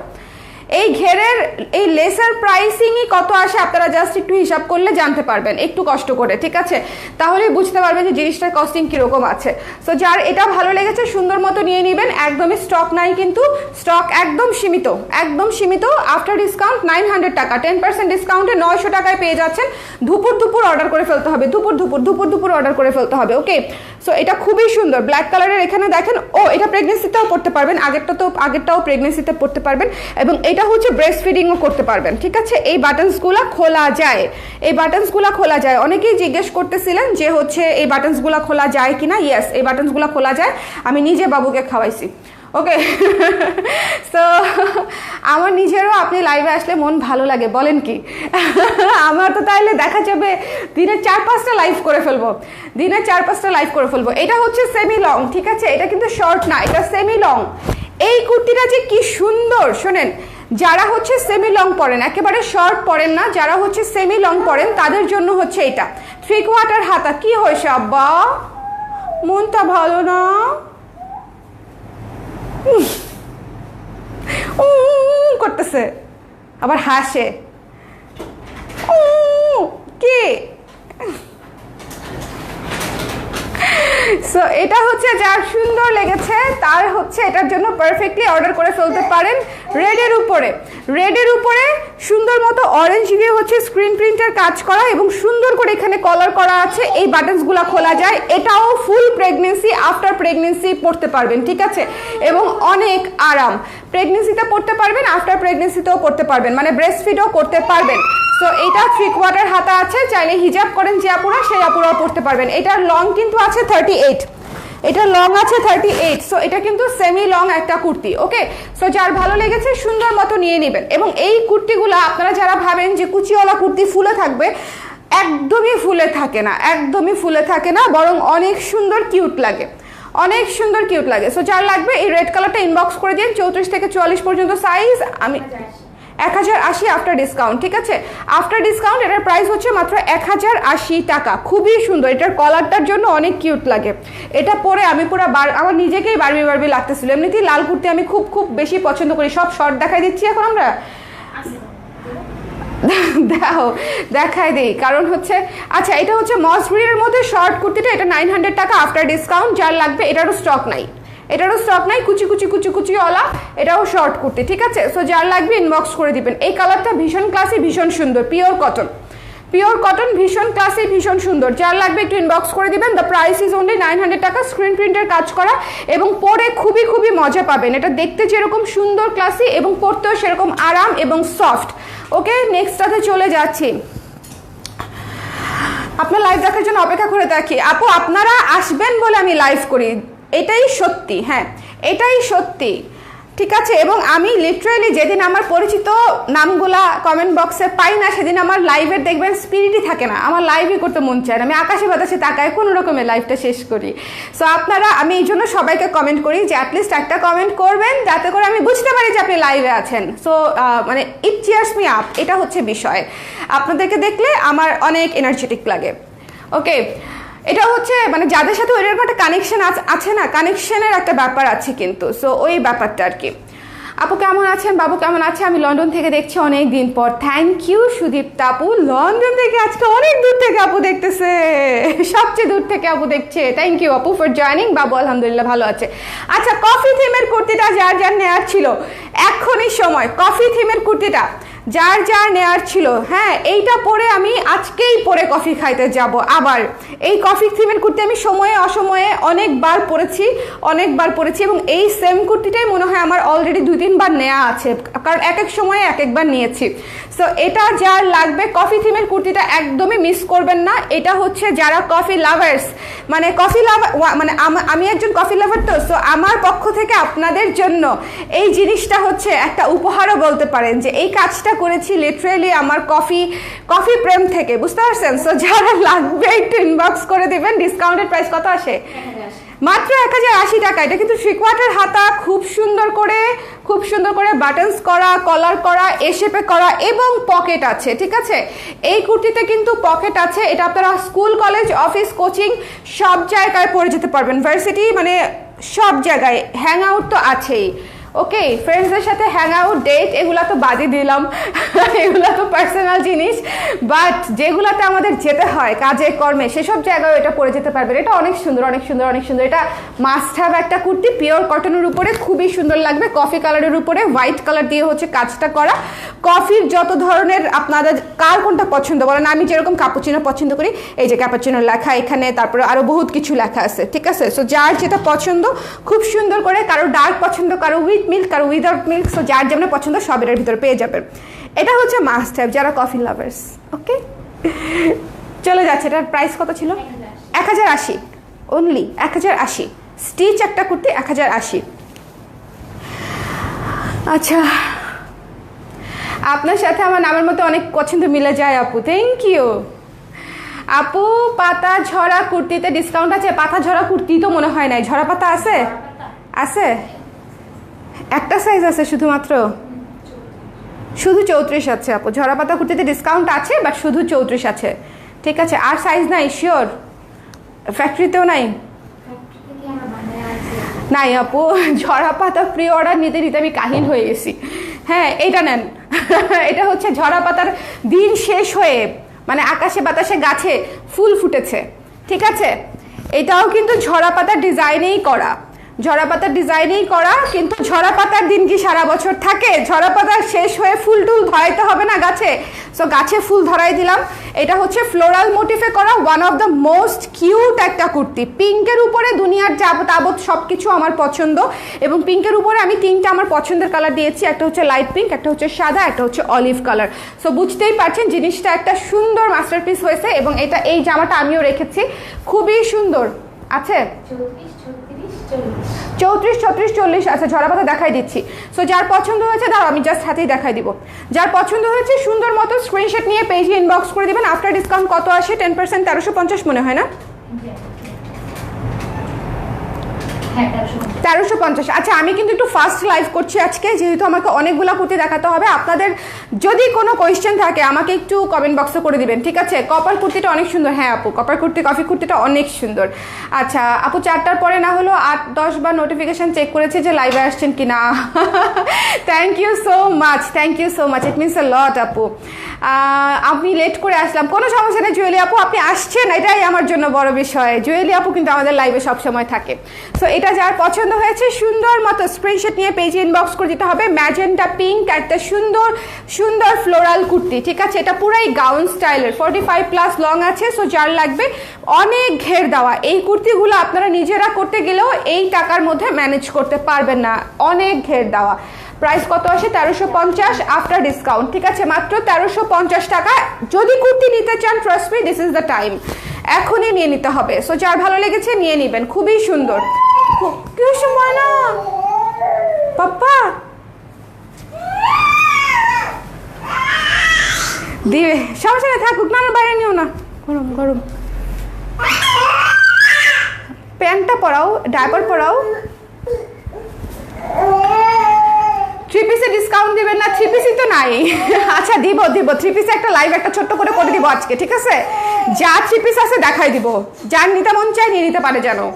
এই ঘেরের এই লেসের প্রাইসিংই কত আসে আপনারা জাস্ট একটু হিসাব করলে জানতে পারবেন, একটু কষ্ট করে, ঠিক আছে, তাহলেই বুঝতে পারবেন যে জিনিসটার কস্টিং কিরকম আছে। সো যার এটা ভালো লেগেছে সুন্দর মতো নিয়ে নেবেন। একদমই স্টক নাই কিন্তু, স্টক একদম সীমিত, একদম সীমিত। আফটার ডিসকাউন্ট 900 টাকা, 10% ডিসকাউন্টে 900 টাকায় পেয়ে যাচ্ছেন। দুপুর দুপুর অর্ডার করে ফেলতে হবে, দুপুর দুপুর অর্ডার করে ফেলতে হবে, ওকে। সো এটা খুবই সুন্দর ব্ল্যাক কালারের, এখানে দেখেন। ও এটা প্রেগনেন্সিতেও পড়তে পারবেন, আগেরটাও প্রেগনেন্সিতে পড়তে পারবেন, এবং এটা হচ্ছে ব্রেস্ট ফিডিংও করতে পারবেন, ঠিক আছে। এই বাটনসগুলো খোলা যায়, এই বাটনসগুলো খোলা যায়। অনেকেই জিজ্ঞেস করতেছিলেন যে হচ্ছে এই বাটনসগুলো খোলা যায় কিনা। ইয়েস, এই বাটনসগুলো খোলা যায়, আমি নিজে বাবুকে খাওয়াইছি, ওকে। সো আমার নিজেরও আপনি লাইভে আসলে মন ভালো লাগে, বলেন কি। আমার তো তাইলে দেখা যাবে দিনে 4-5টা লাইভ করে ফেলবো, দিনে 4-5টা লাইভ করে ফেলবো। এটা হচ্ছে সেমি লং, ঠিক আছে, এটা কিন্তু শর্ট না, এটা সেমি লং। এই কুর্তিটা যে কি সুন্দর, শোনেন, যারা হচ্ছে সেমি লং পরেন, একেবারে শর্ট পরেন না, যারা হচ্ছে সেমি লং পরেন তাদের জন্য হচ্ছে এটা। 3/4 হাতা। কি হয়েছে আব্বা, মনটা ভালো না? করতেছে, আবার হাসে, কি। সো এটা হচ্ছে যার সুন্দর লেগেছে তার হচ্ছে এটার জন্য পারফেক্টলি অর্ডার করে ফেলতে পারেন। রেডের উপরে সুন্দর মতো অরেঞ্জ দিয়ে হচ্ছে স্ক্রিন প্রিন্টের কাজ করা এবং সুন্দর করে এখানে কলার করা আছে। এই বাটনসগুলো খোলা যায়। এটাও ফুল প্রেগনেন্সি, আফটার প্রেগনেন্সি পড়তে পারবেন, ঠিক আছে, এবং অনেক আরাম। প্রেগনেন্সিতে পড়তে পারবেন, আফটার প্রেগনেন্সিতেও পড়তে পারবেন, মানে ব্রেস্ট ফিডও করতে পারবেন। সো এটা 3/4 হাতা আছে, চাইলে হিজাব করেন যে আপুরা, সেই আপুরাও পড়তে পারবেন। এটার লং কিন্তু আছে 38, এটা লং আছে 38। সো এটা কিন্তু সেমি লং একটা কুর্তি, ওকে। সো যার ভালো লেগেছে সুন্দর মতো নিয়ে নেবেন। এবং এই কুর্তিগুলো আপনারা যারা ভাবেন যে কুচিওয়ালা কুর্তি ফুলে থাকবে, একদমই ফুলে থাকে না, একদমই ফুলে থাকে না, বরং অনেক সুন্দর কিউট লাগে, অনেক সুন্দর কিউট লাগে। সো যার লাগবে এই রেড কালারটা ইনবক্স করে দিন। 34 থেকে 44 পর্যন্ত সাইজ। আমি 1080 আফটার ডিসকাউন্ট, ঠিক আছে? আফটার ডিসকাউন্ট এটার প্রাইস হচ্ছে মাত্র 1080 টাকা। খুবই সুন্দর, এটার কলারটার জন্য অনেক কিউট লাগে। এটা পরে আমি পুরো আমার নিজেকেই বারবি লাগতেছিল। এমনিতেই লাল কুর্তি আমি খুব খুব বেশি পছন্দ করি। সব শর্ট দেখাই দিচ্ছি এখন আমরা, দেখাই দিই, কারণ হচ্ছে আচ্ছা এটা হচ্ছে মসগ্রিনের মধ্যে শর্ট কুর্তিটা, এটা 900 টাকা আফটার ডিসকাউন্ট। যার লাগবে এটারও স্টক নাই, কুচি কুচি ওয়ালা, এটাও শর্ট কুর্তি, ঠিক আছে? সো যার লাগবে ইনবক্স করে দিবেন। এই কালারটা ভীষণ ক্লাসি, ভীষণ সুন্দর, পিওর কটন, ভীষণ ক্লাসি, ভীষণ সুন্দর। যার লাগবে একটু ইনবক্স করে দিবেন। দ্য প্রাইস ইজ অনলি 900 টাকা। স্ক্রিন প্রিন্টের কাজ করা এবং পরে খুবই খুবই মজা পাবেন। এটা দেখতে যেরকম সুন্দর ক্লাসি এবং পরতেও সেরকম আরাম এবং সফট। ওকে, নেক্সটটাতে চলে যাচ্ছি। আপনার লাইভ দেখার জন্য অপেক্ষা করে থাকি। আপু আপনারা আসবেন বলে আমি লাইভ করি, এটাই সত্যি, হ্যাঁ এটাই সত্যি, ঠিক আছে? এবং আমি লিটারেলি যেদিন আমার পরিচিত নামগুলা কমেন্ট বক্সে পাই না, সেদিন আমার লাইভের দেখবেন স্পিরিটই থাকে না, আমার লাইভই করতে মন চায় না, আমি আকাশে বাতাসে তাকায় কোনো রকমের লাইভটা শেষ করি। সো আপনারা, আমি এই জন্য সবাইকে কমেন্ট করি যে অ্যাটলিস্ট একটা কমেন্ট করবেন, যাতে করে আমি বুঝতে পারি যে আপনি লাইভে আছেন। সো মানে ইট চিয়ার্স মি আপ, এটা হচ্ছে বিষয়। আপনাদেরকে দেখলে আমার অনেক এনার্জেটিক লাগে। ওকে, এটা হচ্ছে মানে যাদের সাথে ওইরকম একটা কানেকশন আছে না, কানেকশনের একটা ব্যাপার আছে কিন্তু। সো ওই ব্যাপারটা আর কি। আপু কেমন আছেন, বাবু কেমন আছে? আমি লন্ডন থেকে দেখছি অনেক দিন পর। থ্যাংক ইউ সুদীপ্তা আপু, লন্ডন থেকে আজকে অনেক দূর থেকে আপু দেখতেছে, সবচেয়ে দূর থেকে আপু দেখছে। থ্যাংক ইউ আপু ফর জয়নিং। বাবু আলহামদুলিল্লাহ ভালো আছে। আচ্ছা, কফি থিমের কুর্তিটা যার যার নেওয়ার ছিল এখনই সময়, কফি থিমের কুর্তিটা যার যার নেয়ার ছিল, হ্যাঁ এইটা পরে আমি আজকেই পরে কফি খাইতে যাব। আবার এই কফি থিমের কুর্তি আমি সময়ে অসময়ে অনেকবার পরেছি এবং এই সেম কুর্তিটাই মনে হয় আমার অলরেডি 2-3 বার নেওয়া আছে, কারণ এক এক সময়ে এক একবার নিয়েছি। সো এটা যার লাগবে, কফি থিমের কুর্তিটা একদমই মিস করবেন না। এটা হচ্ছে যারা কফি লাভার্স, মানে কফি লাভার, মানে আমি একজন কফি লাভার, তো সো আমার পক্ষ থেকে আপনাদের জন্য এই জিনিসটা হচ্ছে একটা উপহারও বলতে পারেন, যে এই কাজটা করেছি লিটারেলি আমার কফি প্রেম থেকে, বুঝতে পারছেন? সো যারা লাগবে একটু ইনবক্স করে দিবেন। ডিসকাউন্টেড প্রাইস কত আসে? মাত্র 1080 টাকা। এটা কিন্তু 3/4 হাতা, খুব সুন্দর করে বাটনস করা, কলার করা, এ শেপে করা এবং পকেট আছে, ঠিক আছে? এই কুর্তিতে কিন্তু পকেট আছে। এটা আপনারা স্কুল, কলেজ, অফিস, কোচিং সব জায়গায় পরে যেতে পারবেন, ভার্সিটি মানে সব জায়গায়। হ্যাং আউট তো আছেই, ওকে, ফ্রেন্ডসদের সাথে হ্যাং আউট, ডেট, এগুলা তো বাদই দিলাম, এগুলা তো পার্সোনাল জিনিস, বাট যেগুলাতে আমাদের যেতে হয় কাজে কর্মে, সেসব জায়গায় এটা পরে যেতে পারবেন। এটা অনেক সুন্দর। এটা মাস্ট হ্যাভ একটা কুর্তি, পিওর কটনের উপরে, খুবই সুন্দর লাগবে। কফি কালারের উপরে হোয়াইট কালার দিয়ে হচ্ছে কাজটা করা। কফির যত ধরনের আপনাদের কার কোনটা পছন্দ বলেন, আমি যেরকম ক্যাপুচিনো পছন্দ করি, এই যে ক্যাপুচিনো লেখা এখানে, তারপরে আরো বহুত কিছু লেখা আছে, ঠিক আছে? সো যার যেটা পছন্দ খুব সুন্দর করে, কারো ডার্ক পছন্দ, কারো উইথ মিল্ক, কারো উইদাউট মিল্ক, সো যার যেমন পছন্দ সব এটার ভিতরে পেয়ে যাবেন। এটা হচ্ছে মাস্ট হ্যাভ যারা কফি লাভার্স। ওকে, চলে যাচ্ছে। এটার প্রাইস কত ছিল? 1080, অনলি 1080। স্টিচ একটা কুর্তি 1080। আচ্ছা, আপনার সাথে আমার নামের মতো অনেক পছন্দ মিলে যায় আপু, থ্যাংক ইউ আপু। পাতা ঝরা কুর্তিতে ডিসকাউন্ট আছে? পাতা ঝরা কুর্তি তো মনে হয় নাই। ঝরা পাতা আছে? একটা সাইজ আছে শুধুমাত্র, শুধু 34 আছে আপু। ঝরা পাতা কুর্তিতে ডিসকাউন্ট আছে, বাট শুধু 34 আছে, ঠিক আছে? আর সাইজ নাই? শিওর? ফ্যাক্টরিতেও নাই আপু। ঝরা পাতা প্রি অর্ডার নিতে আমি কাহিল হয়ে গেছি। হ্যাঁ, এটা নেন। এটা হচ্ছে ঝরা পাতার দিন শেষ হয়ে, মানে আকাশে বাতাসে গাছে ফুল ফুটেছে, ঠিক আছে? এটাও কিন্তু ঝরা পাতার ডিজাইনেই করা, কিন্তু ঝরা পাতার দিন কি সারা বছর থাকে? ঝরা পাতার শেষ হয়ে ফুল টুল ধরাইতে হবে না গাছে, সো গাছে ফুল ধরাই দিলাম। এটা হচ্ছে ফ্লোরাল মোটিফে করা, one of the most cute একটা কুর্তি। পিঙ্কের উপরে দুনিয়ার যাবত সব কিছু আমার পছন্দ, এবং পিঙ্কের উপরে আমি 3টা আমার পছন্দের কালার দিয়েছি। একটা হচ্ছে লাইট পিঙ্ক, একটা হচ্ছে সাদা, একটা হচ্ছে অলিভ কালার। সো বুঝতেই পারছেন জিনিসটা একটা সুন্দর মাস্টারপিস হয়েছে, এবং এই জামাটা আমিও রেখেছি, খুবই সুন্দর আছে। 34, 36, 40 আছে। ঝরা পাতা দেখাই দিচ্ছি। সো যার পছন্দ হয়েছে, দাঁড়াও আমি জাস্ট হাতেই দেখাই দিব। যার পছন্দ হয়েছে সুন্দর মতো স্ক্রিনশট নিয়ে পেজে ইনবক্স করে দিবেন। আফটার ডিসকাউন্ট কত আসে? 10%, 1350 মনে হয় না? 1350। আচ্ছা আমি কিন্তু একটু ফাস্ট লাইভ করছি আজকে, যেহেতু আমাকে অনেকগুলো কুর্তি দেখাতে হবে। আপনাদের যদি কোনো কোয়েশ্চেন থাকে আমাকে একটু কমেন্ট বক্সে করে দিবেন, ঠিক আছে? কপার কুর্তিটা অনেক সুন্দর। হ্যাঁ আপু, কপার কুর্তি, কফি কুর্তিটা অনেক সুন্দর। আচ্ছা আপু 4টার পরে না হলো 8-10 বার নোটিফিকেশন চেক করেছে যে লাইভে আসছেন কি না। Thank you so much, thank you so much, it means a lot আপু। আপনি লেট করে আসলাম, কোনো সমস্যা নেই জুয়েলি আপু, আপনি আসছেন এটাই আমার জন্য বড় বিষয়। জুয়েলি আপু কিন্তু আমাদের লাইভে সবসময় থাকে। সো এটা যার পছন্দ হয়েছে সুন্দর মতো স্ক্রিনশট নিয়ে পেজে ইনবক্স করে দিতে হবে। ম্যাজেন্টা পিঙ্ক একটা সুন্দর সুন্দর ফ্লোরাল কুর্তি, ঠিক আছে? এটা পুরাই গাউন স্টাইলের, 45+ লং আছে। সো যার লাগবে, অনেক ঘের দেওয়া এই কুর্তিগুলো আপনারা নিজেরা করতে গেলেও এই টাকার মধ্যে ম্যানেজ করতে পারবেন না, অনেক ঘের দেওয়া। প্রাইস কত আসে? 1350 আফটার ডিসকাউন্ট, ঠিক আছে? মাত্র 1350 টাকা। যদি কুর্তি নিতে চান, trust me, this is the time, এখনই নিয়ে নিতে হবে। সো যার ভালো লেগেছে নিয়ে নেবেন, খুবই সুন্দর। কি সময় না পাপ্পা দিবে, সমস্যা নেই, থাকুক না, বাইরে নিও না, গরম গরম। প্যান্টটা পরাও, ডায়পার পরাও। 3 পিসে ডিসকাউন্ট দিবেন না? 3 পিসই তো নাই। আচ্ছা দিব দিব, 3 পিসে একটা লাইভ একটা ছোট্ট করে দিব আজকে, ঠিক আছে? যা 3 পিস আছে দেখাই দিব, যার নিতে মন চায় নিয়ে নিতে পারে জানো।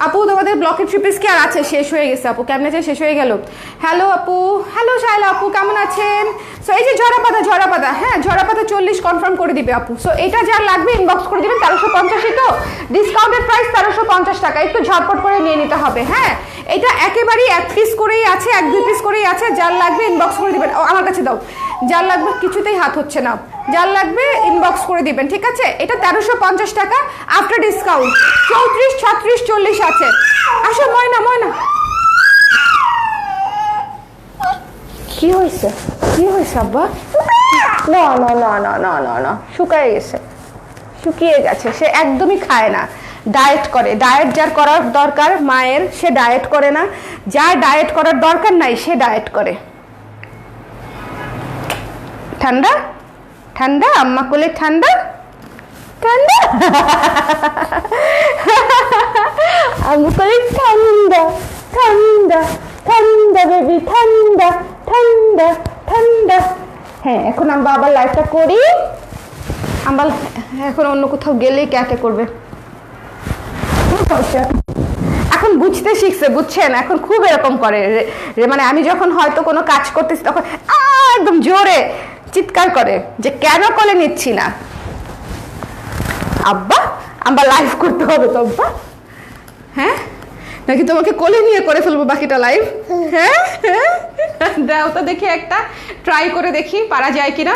আপু তোমাদের ব্লকের 3 পিস কি আর আছে? শেষ হয়ে গেছে আপু, কেমনে যে শেষ হয়ে গেল। হ্যালো আপু, হ্যালো শাইলা আপু, কেমন আছেন? সো এই যে ঝরা পাতা, হ্যাঁ ঝরা পাতা 40 কনফার্ম করে দিবে আপু। সো এটা যার লাগবে ইনবক্স করে দিবেন। 1350 তো ডিসকাউন্টেড প্রাইস 1350 টাকা, একটু ঝটপট করে নিয়ে নিতে হবে। হ্যাঁ এটা একেবারেই 1 পিস করেই আছে, 1-2 পিস করেই আছে। যার লাগবে ইনবক্স করে দিবেন। আমার কাছে দাও, যার লাগবে, কিছুতেই হাত হচ্ছে না, যার লাগবে ইনবক্স করে দিবেন, ঠিক আছে? এটা 1350 টাকা আফটার ডিসকাউন্ট। 34, 36, 40 আছে। আসো ময়না, ময়না, কি হয়েছে? কি হয়েছে আব্বা? না না না না না না না, শুকিয়ে গেছে, শুকিয়ে গেছে। সে একদমই খায় না, ডায়েট করে। ডায়েট যার করার দরকার মায়ের, সে ডায়েট করে না। যার ডায়েট করার দরকার নাই সে ডায়েট করে। ঠান্ডা ঠান্ডা, আম্মা কোলে ঠান্ডা ঠান্ডা, আম্মু কোলে ঠান্ডা ঠান্ডা ঠান্ডা, বেবি ঠান্ডা ঠান্ডা ঠান্ডা। হ্যাঁ এখন আমরা আবার লাইফটা করি। আমরা এখন অন্য কোথাও গেলেই ক্যাটে করবে। এখন বুঝতে শিখছে, বুঝছেন? এখন খুব এরকম করে, মানে আমি যখন হয়তো কোনো কাজ করতেছি তখন একদম জোরে চিৎকার করে যে কেন কোলে নিচ্ছি না। আব্বা আমরা লাইভ করতে হবে তো আব্বা, হ্যাঁ নাকি তোমাকে কোলে নিয়ে করে ফেলবো বাকিটা লাইভ? হ্যাঁ হ্যাঁ, দাও তো দেখি, একটা ট্রাই করে দেখি পারা যায় কিনা।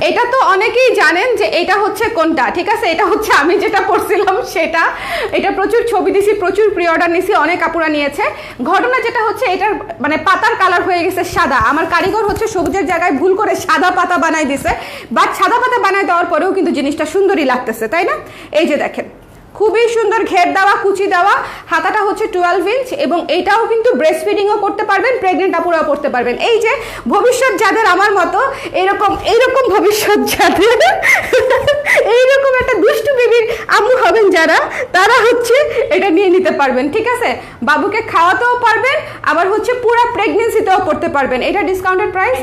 এটা তো অনেকেই জানেন যে এটা হচ্ছে কোনটা, ঠিক আছে? এটা হচ্ছে আমি যেটা পড়ছিলাম সেটা। এটা প্রচুর ছবি দিছি, প্রচুর প্রি অর্ডার নিছি, অনেক আপুরা নিয়েছে। ঘটনা যেটা হচ্ছে, এটার মানে পাতার কালার হয়ে গেছে সাদা। আমার কারিগর হচ্ছে সবুজের জায়গায় ভুল করে সাদা পাতা বানাই দিছে, বাট সাদা পাতা বানাই দেওয়ার পরেও কিন্তু জিনিসটা সুন্দরই লাগতেছে, তাই না? এই যে দেখেন, খুবই সুন্দর ঘের দেওয়া, কুচি দেওয়া। হাতাটা হচ্ছে 12 ইঞ্চ, এবং এইটাও কিন্তু ব্রেস্ট ফিডিংও করতে পারবেন, প্রেগনেন্ট আপুরাও পড়তে পারবেন। এই যে ভবিষ্যৎ যাদের আমার মতো এইরকম ভবিষ্যৎ যাদের এইরকম একটা দুষ্টু বেবির আম্মু হবেন যারা, তারা হচ্ছে এটা নিয়ে নিতে পারবেন, ঠিক আছে? বাবুকে খাওয়াতেও পারবেন, আবার হচ্ছে পুরো প্রেগনেন্সিতেও পড়তে পারবেন। এটা ডিসকাউন্টেড প্রাইস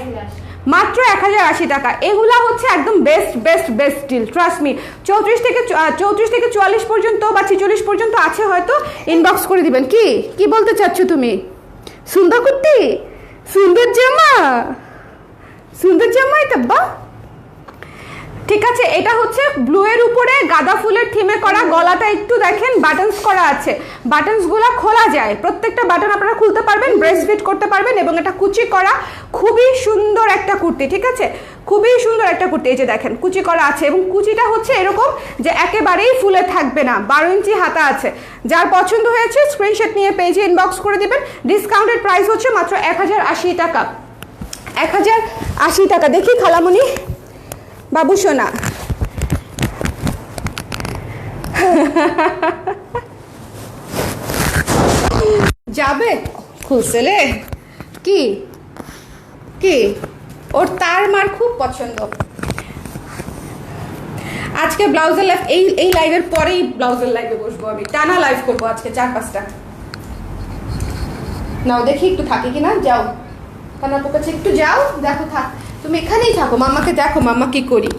মাত্র 1080 টাকা। এগুলা হচ্ছে একদম best best best deal, trust me. 34 থেকে 44 পর্যন্ত বা 46 পর্যন্ত আছে, হয়তো ইনবক্স করে দিবেন। কি কি বলতে চাচ্ছ তুমি? সুন্দর কুর্তি, সুন্দর জামা, সুন্দর জামা এটা বা, ঠিক আছে? এটা হচ্ছে ব্লু এর উপরে গাঁদা ফুলের থিমে করা। গলাটা একটু দেখেন বাটনস করা আছে, বাটনসগুলো খোলা যায়, প্রত্যেকটা বাটন আপনারা খুলতে পারবেন, ব্রেস্ট ফিট করতে পারবেন, এবং এটা কুচি করা। খুবই সুন্দর একটা কুর্তি, ঠিক আছে? খুবই সুন্দর একটা কুর্তি। এই যে দেখেন কুচি করা আছে, এবং কুচিটা হচ্ছে এরকম যে একেবারেই ফুলে থাকবে না। 12 ইঞ্চি হাতা আছে। যার পছন্দ হয়েছে স্ক্রিনশট নিয়ে পেজে ইনবক্স করে দিবেন। ডিসকাউন্টেড প্রাইস হচ্ছে মাত্র 1080 টাকা। 1080 টাকা। দেখি খালামণি, বাবু সোনা, যাবে খুলছেলে? কি কি ওর তার মার খুব পছন্দ। আজকে ব্লাউজের লাইভ এই লাইভের পরেই ব্লাউজের লাইভে বসবো আমি, টানা লাইভ করবো আজকে 4-5টা। নাও দেখি একটু থাকি কিনা, যাও কানাপুর কাছে একটু যাও, দেখো থাক, তুমি এখানেই থাকো, মাম্মাকে দেখো মাম্মা কি করি,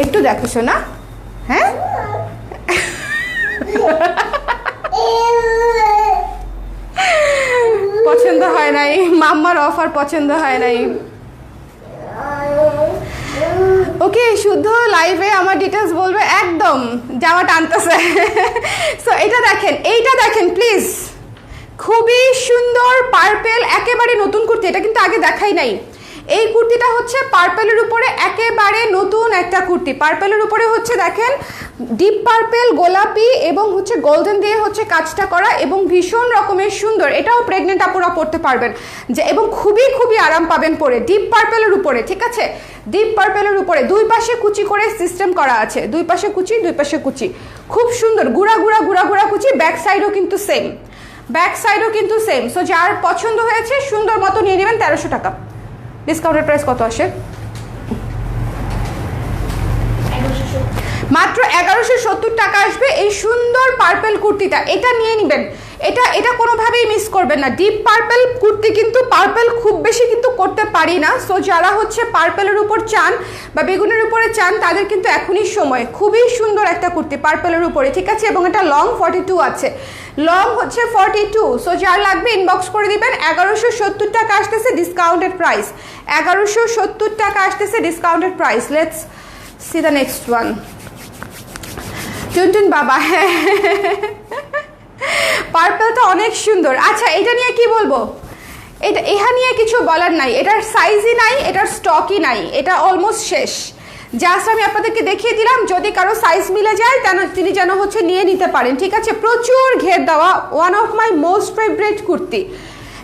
একটু দেখো শোনা। হ্যাঁ পছন্দ হয় নাই মাম্মার অফার, পছন্দ হয় নাই। ওকে, শুদ্ধ লাইভে আমার ডিটেলস বলবে একদম, জামা টানতেছে। সো এটা দেখেন, এইটা দেখেন প্লিজ, খুবই সুন্দর পার্পেল, একেবারে নতুন কুর্তি, এটা কিন্তু আগে দেখাই নাই। এই কুর্তিটা হচ্ছে পার্পেলের উপরে একেবারে নতুন একটা কুর্তি, পার্পেলের উপরে হচ্ছে দেখেন ডিপ পার্পেল, গোলাপি এবং হচ্ছে গোল্ডেন দিয়ে হচ্ছে কাজটা করা এবং ভীষণ রকমের সুন্দর। এটাও প্রেগনেন্ট আপুরা পরতে পারবেন যে, এবং খুবই খুবই আরাম পাবেন পরে, ডিপ পার্পেলের উপরে, ঠিক আছে, ডিপ পার্পেলের উপরে দুই পাশে কুচি করে সিস্টেম করা আছে, দুই পাশে কুচি, দুই পাশে কুচি, খুব সুন্দর, গুড়া গুড়া গুড়া গুড়া কুচি, ব্যাক সাইডও কিন্তু সেম, ব্যাক সাইডও কিন্তু সেম। সো যার পছন্দ হয়েছে সুন্দর মতো নিয়ে নেবেন। 1300 টাকা ডিসকাউন্টের প্রাইস কত আসে? মাত্র 1170 টাকা আসবে এই সুন্দর পার্পেল কুর্তিটা, এটা নিয়ে নেবেন, এটা কোনোভাবেই মিস করবেন না। ডিপ পার্পেল কুর্তি কিন্তু পার্পেল খুব বেশি কিন্তু করতে পারি না, সো যারা হচ্ছে পার্পেলের উপর চান বা বেগুনের উপরে চান তাদের কিন্তু এখনই সময়। খুবই সুন্দর একটা কুর্তি পার্পেলের উপরে, ঠিক আছে, এবং এটা লং 42 আছে, লং হচ্ছে 42। সো যার লাগবে ইনবক্স করে দিবেন। 1170 টাকা আসতেছে ডিসকাউন্টেড প্রাইস, 1170 টাকা আসতেছে discounted price. Let's see the next one. টুনটুন বাবা, হ্যাঁ পার্পেলটা অনেক সুন্দর। আচ্ছা এটা নিয়ে কি বলবো, এটা নিয়ে কিছু বলার নাই, এটার সাইজই নাই, এটার স্টকই নাই, এটা অলমোস্ট শেষ। জাস্ট আমি আপনাদেরকে দেখিয়ে দিলাম, যদি কারো সাইজ মিলে যায় তিনি যেন হচ্ছে নিয়ে নিতে পারেন, ঠিক আছে। প্রচুর ঘের দেওয়া, one of my most favourite kurti.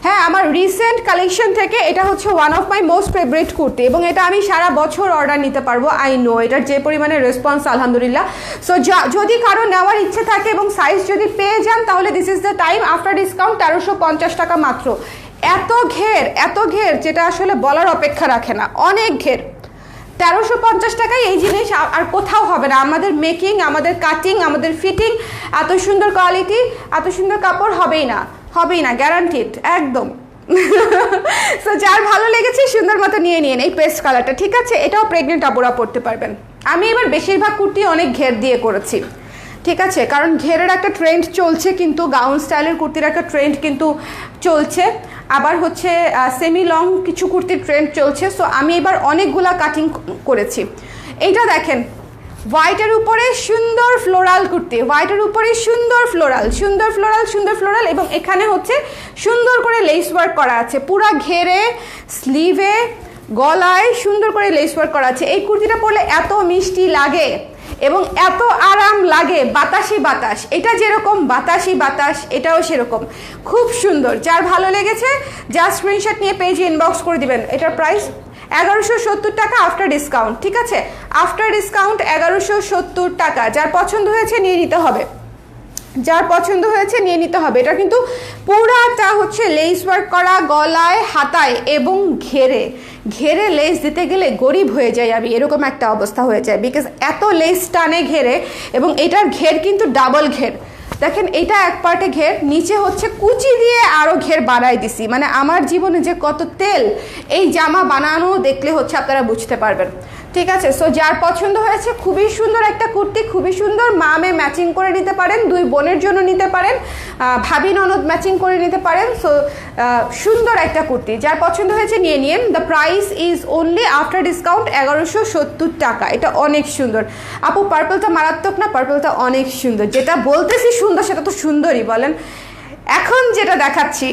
হ্যাঁ, আমার রিসেন্ট কালেকশন থেকে এটা হচ্ছে one of my most favourite kurti, এবং এটা আমি সারা বছর অর্ডার নিতে পারবো। আই নো এটার যে পরিমাণে রেসপন্স, আলহামদুলিল্লাহ। সো যদি কারো নেওয়ার ইচ্ছে থাকে এবং সাইজ যদি পেয়ে যান তাহলে this is the time. After discount 1350 টাকা মাত্র। এত ঘের যেটা আসলে বলার অপেক্ষা রাখে না, অনেক ঘের। 1350 টাকায় এই জিনিস আর কোথাও হবে না। আমাদের মেকিং, আমাদের কাটিং, আমাদের ফিটিং, এত সুন্দর কোয়ালিটি, এত সুন্দর কাপড় হবেই না, গ্যারান্টিড একদম। সো যার ভালো লেগেছে সুন্দর মতো নিয়ে নিন এই পেস্ট কালারটা, ঠিক আছে। এটাও প্রেগনেন্ট আপুরা পরতে পারবেন। আমি এবার বেশিরভাগ কুর্তি অনেক ঘের দিয়ে করেছি, ঠিক আছে, কারণ ঘেরের একটা ট্রেন্ড চলছে, কিন্তু গাউন স্টাইলের কুর্তির একটা ট্রেন্ড কিন্তু চলছে, আবার হচ্ছে সেমি লং কিছু কুর্তির ট্রেন্ড চলছে। সো আমি এবার অনেকগুলা কাটিং করেছি। এইটা দেখেন, হোয়াইটের উপরে সুন্দর ফ্লোরাল কুর্তি, হোয়াইটের উপরে সুন্দর ফ্লোরাল, এবং এখানে হচ্ছে সুন্দর করে লেস ওয়ার্ক করা আছে, পুরা ঘেরে, স্লিভে, গলায় সুন্দর করে লেস ওয়ার্ক করা আছে। এই কুর্তিটা পরলে এত মিষ্টি লাগে এবং এত আরাম লাগে, বাতাসি বাতাস, এটা যেরকম বাতাসি বাতাস এটাও সেরকম, খুব সুন্দর। যার ভালো লেগেছে জাস্ট স্ক্রিনশট নিয়ে পেজে ইনবক্স করে দিবেন। এটার প্রাইস 1170 টাকা আফটার ডিসকাউন্ট, ঠিক আছে, আফটার ডিসকাউন্ট 1170 টাকা। যার পছন্দ হয়েছে নিয়ে নিতে হবে, এটা কিন্তু পুরাটা হচ্ছে লেস ওয়ার্ক করা, গলায়, হাতায় এবং ঘেরে লেস দিতে গেলে গরিব হয়ে যায় আমি, এরকম একটা অবস্থা হয়ে যায়, বিকজ এত লেস টানে ঘেরে। এবং এটার ঘের কিন্তু ডাবল ঘের, দেখেন এটা এক পার্টে ঘের, নিচে হচ্ছে কুচি দিয়ে আরও ঘের বাড়াই দিছি। মানে আমার জীবনে যে কত তেল এই জামা বানানো দেখলে হচ্ছে আপনারা বুঝতে পারবেন, ঠিক আছে। সো যার পছন্দ হয়েছে, খুবই সুন্দর একটা কুর্তি, খুবই সুন্দর, মে ম্যাচিং করে নিতে পারেন, দুই বোনের জন্য নিতে পারেন, ভাবি ননদ ম্যাচিং করে নিতে পারেন। সো সুন্দর একটা কুর্তি, যার পছন্দ হয়েছে নিয়ে নিন। The price is only after discount 1170 টাকা। এটা অনেক সুন্দর আপু, পার্পলটা মারাত্মক না? পার্পলটা অনেক সুন্দর, যেটা বলতেছি সুন্দর সেটা তো সুন্দরই বলেন। এখন যেটা দেখাচ্ছি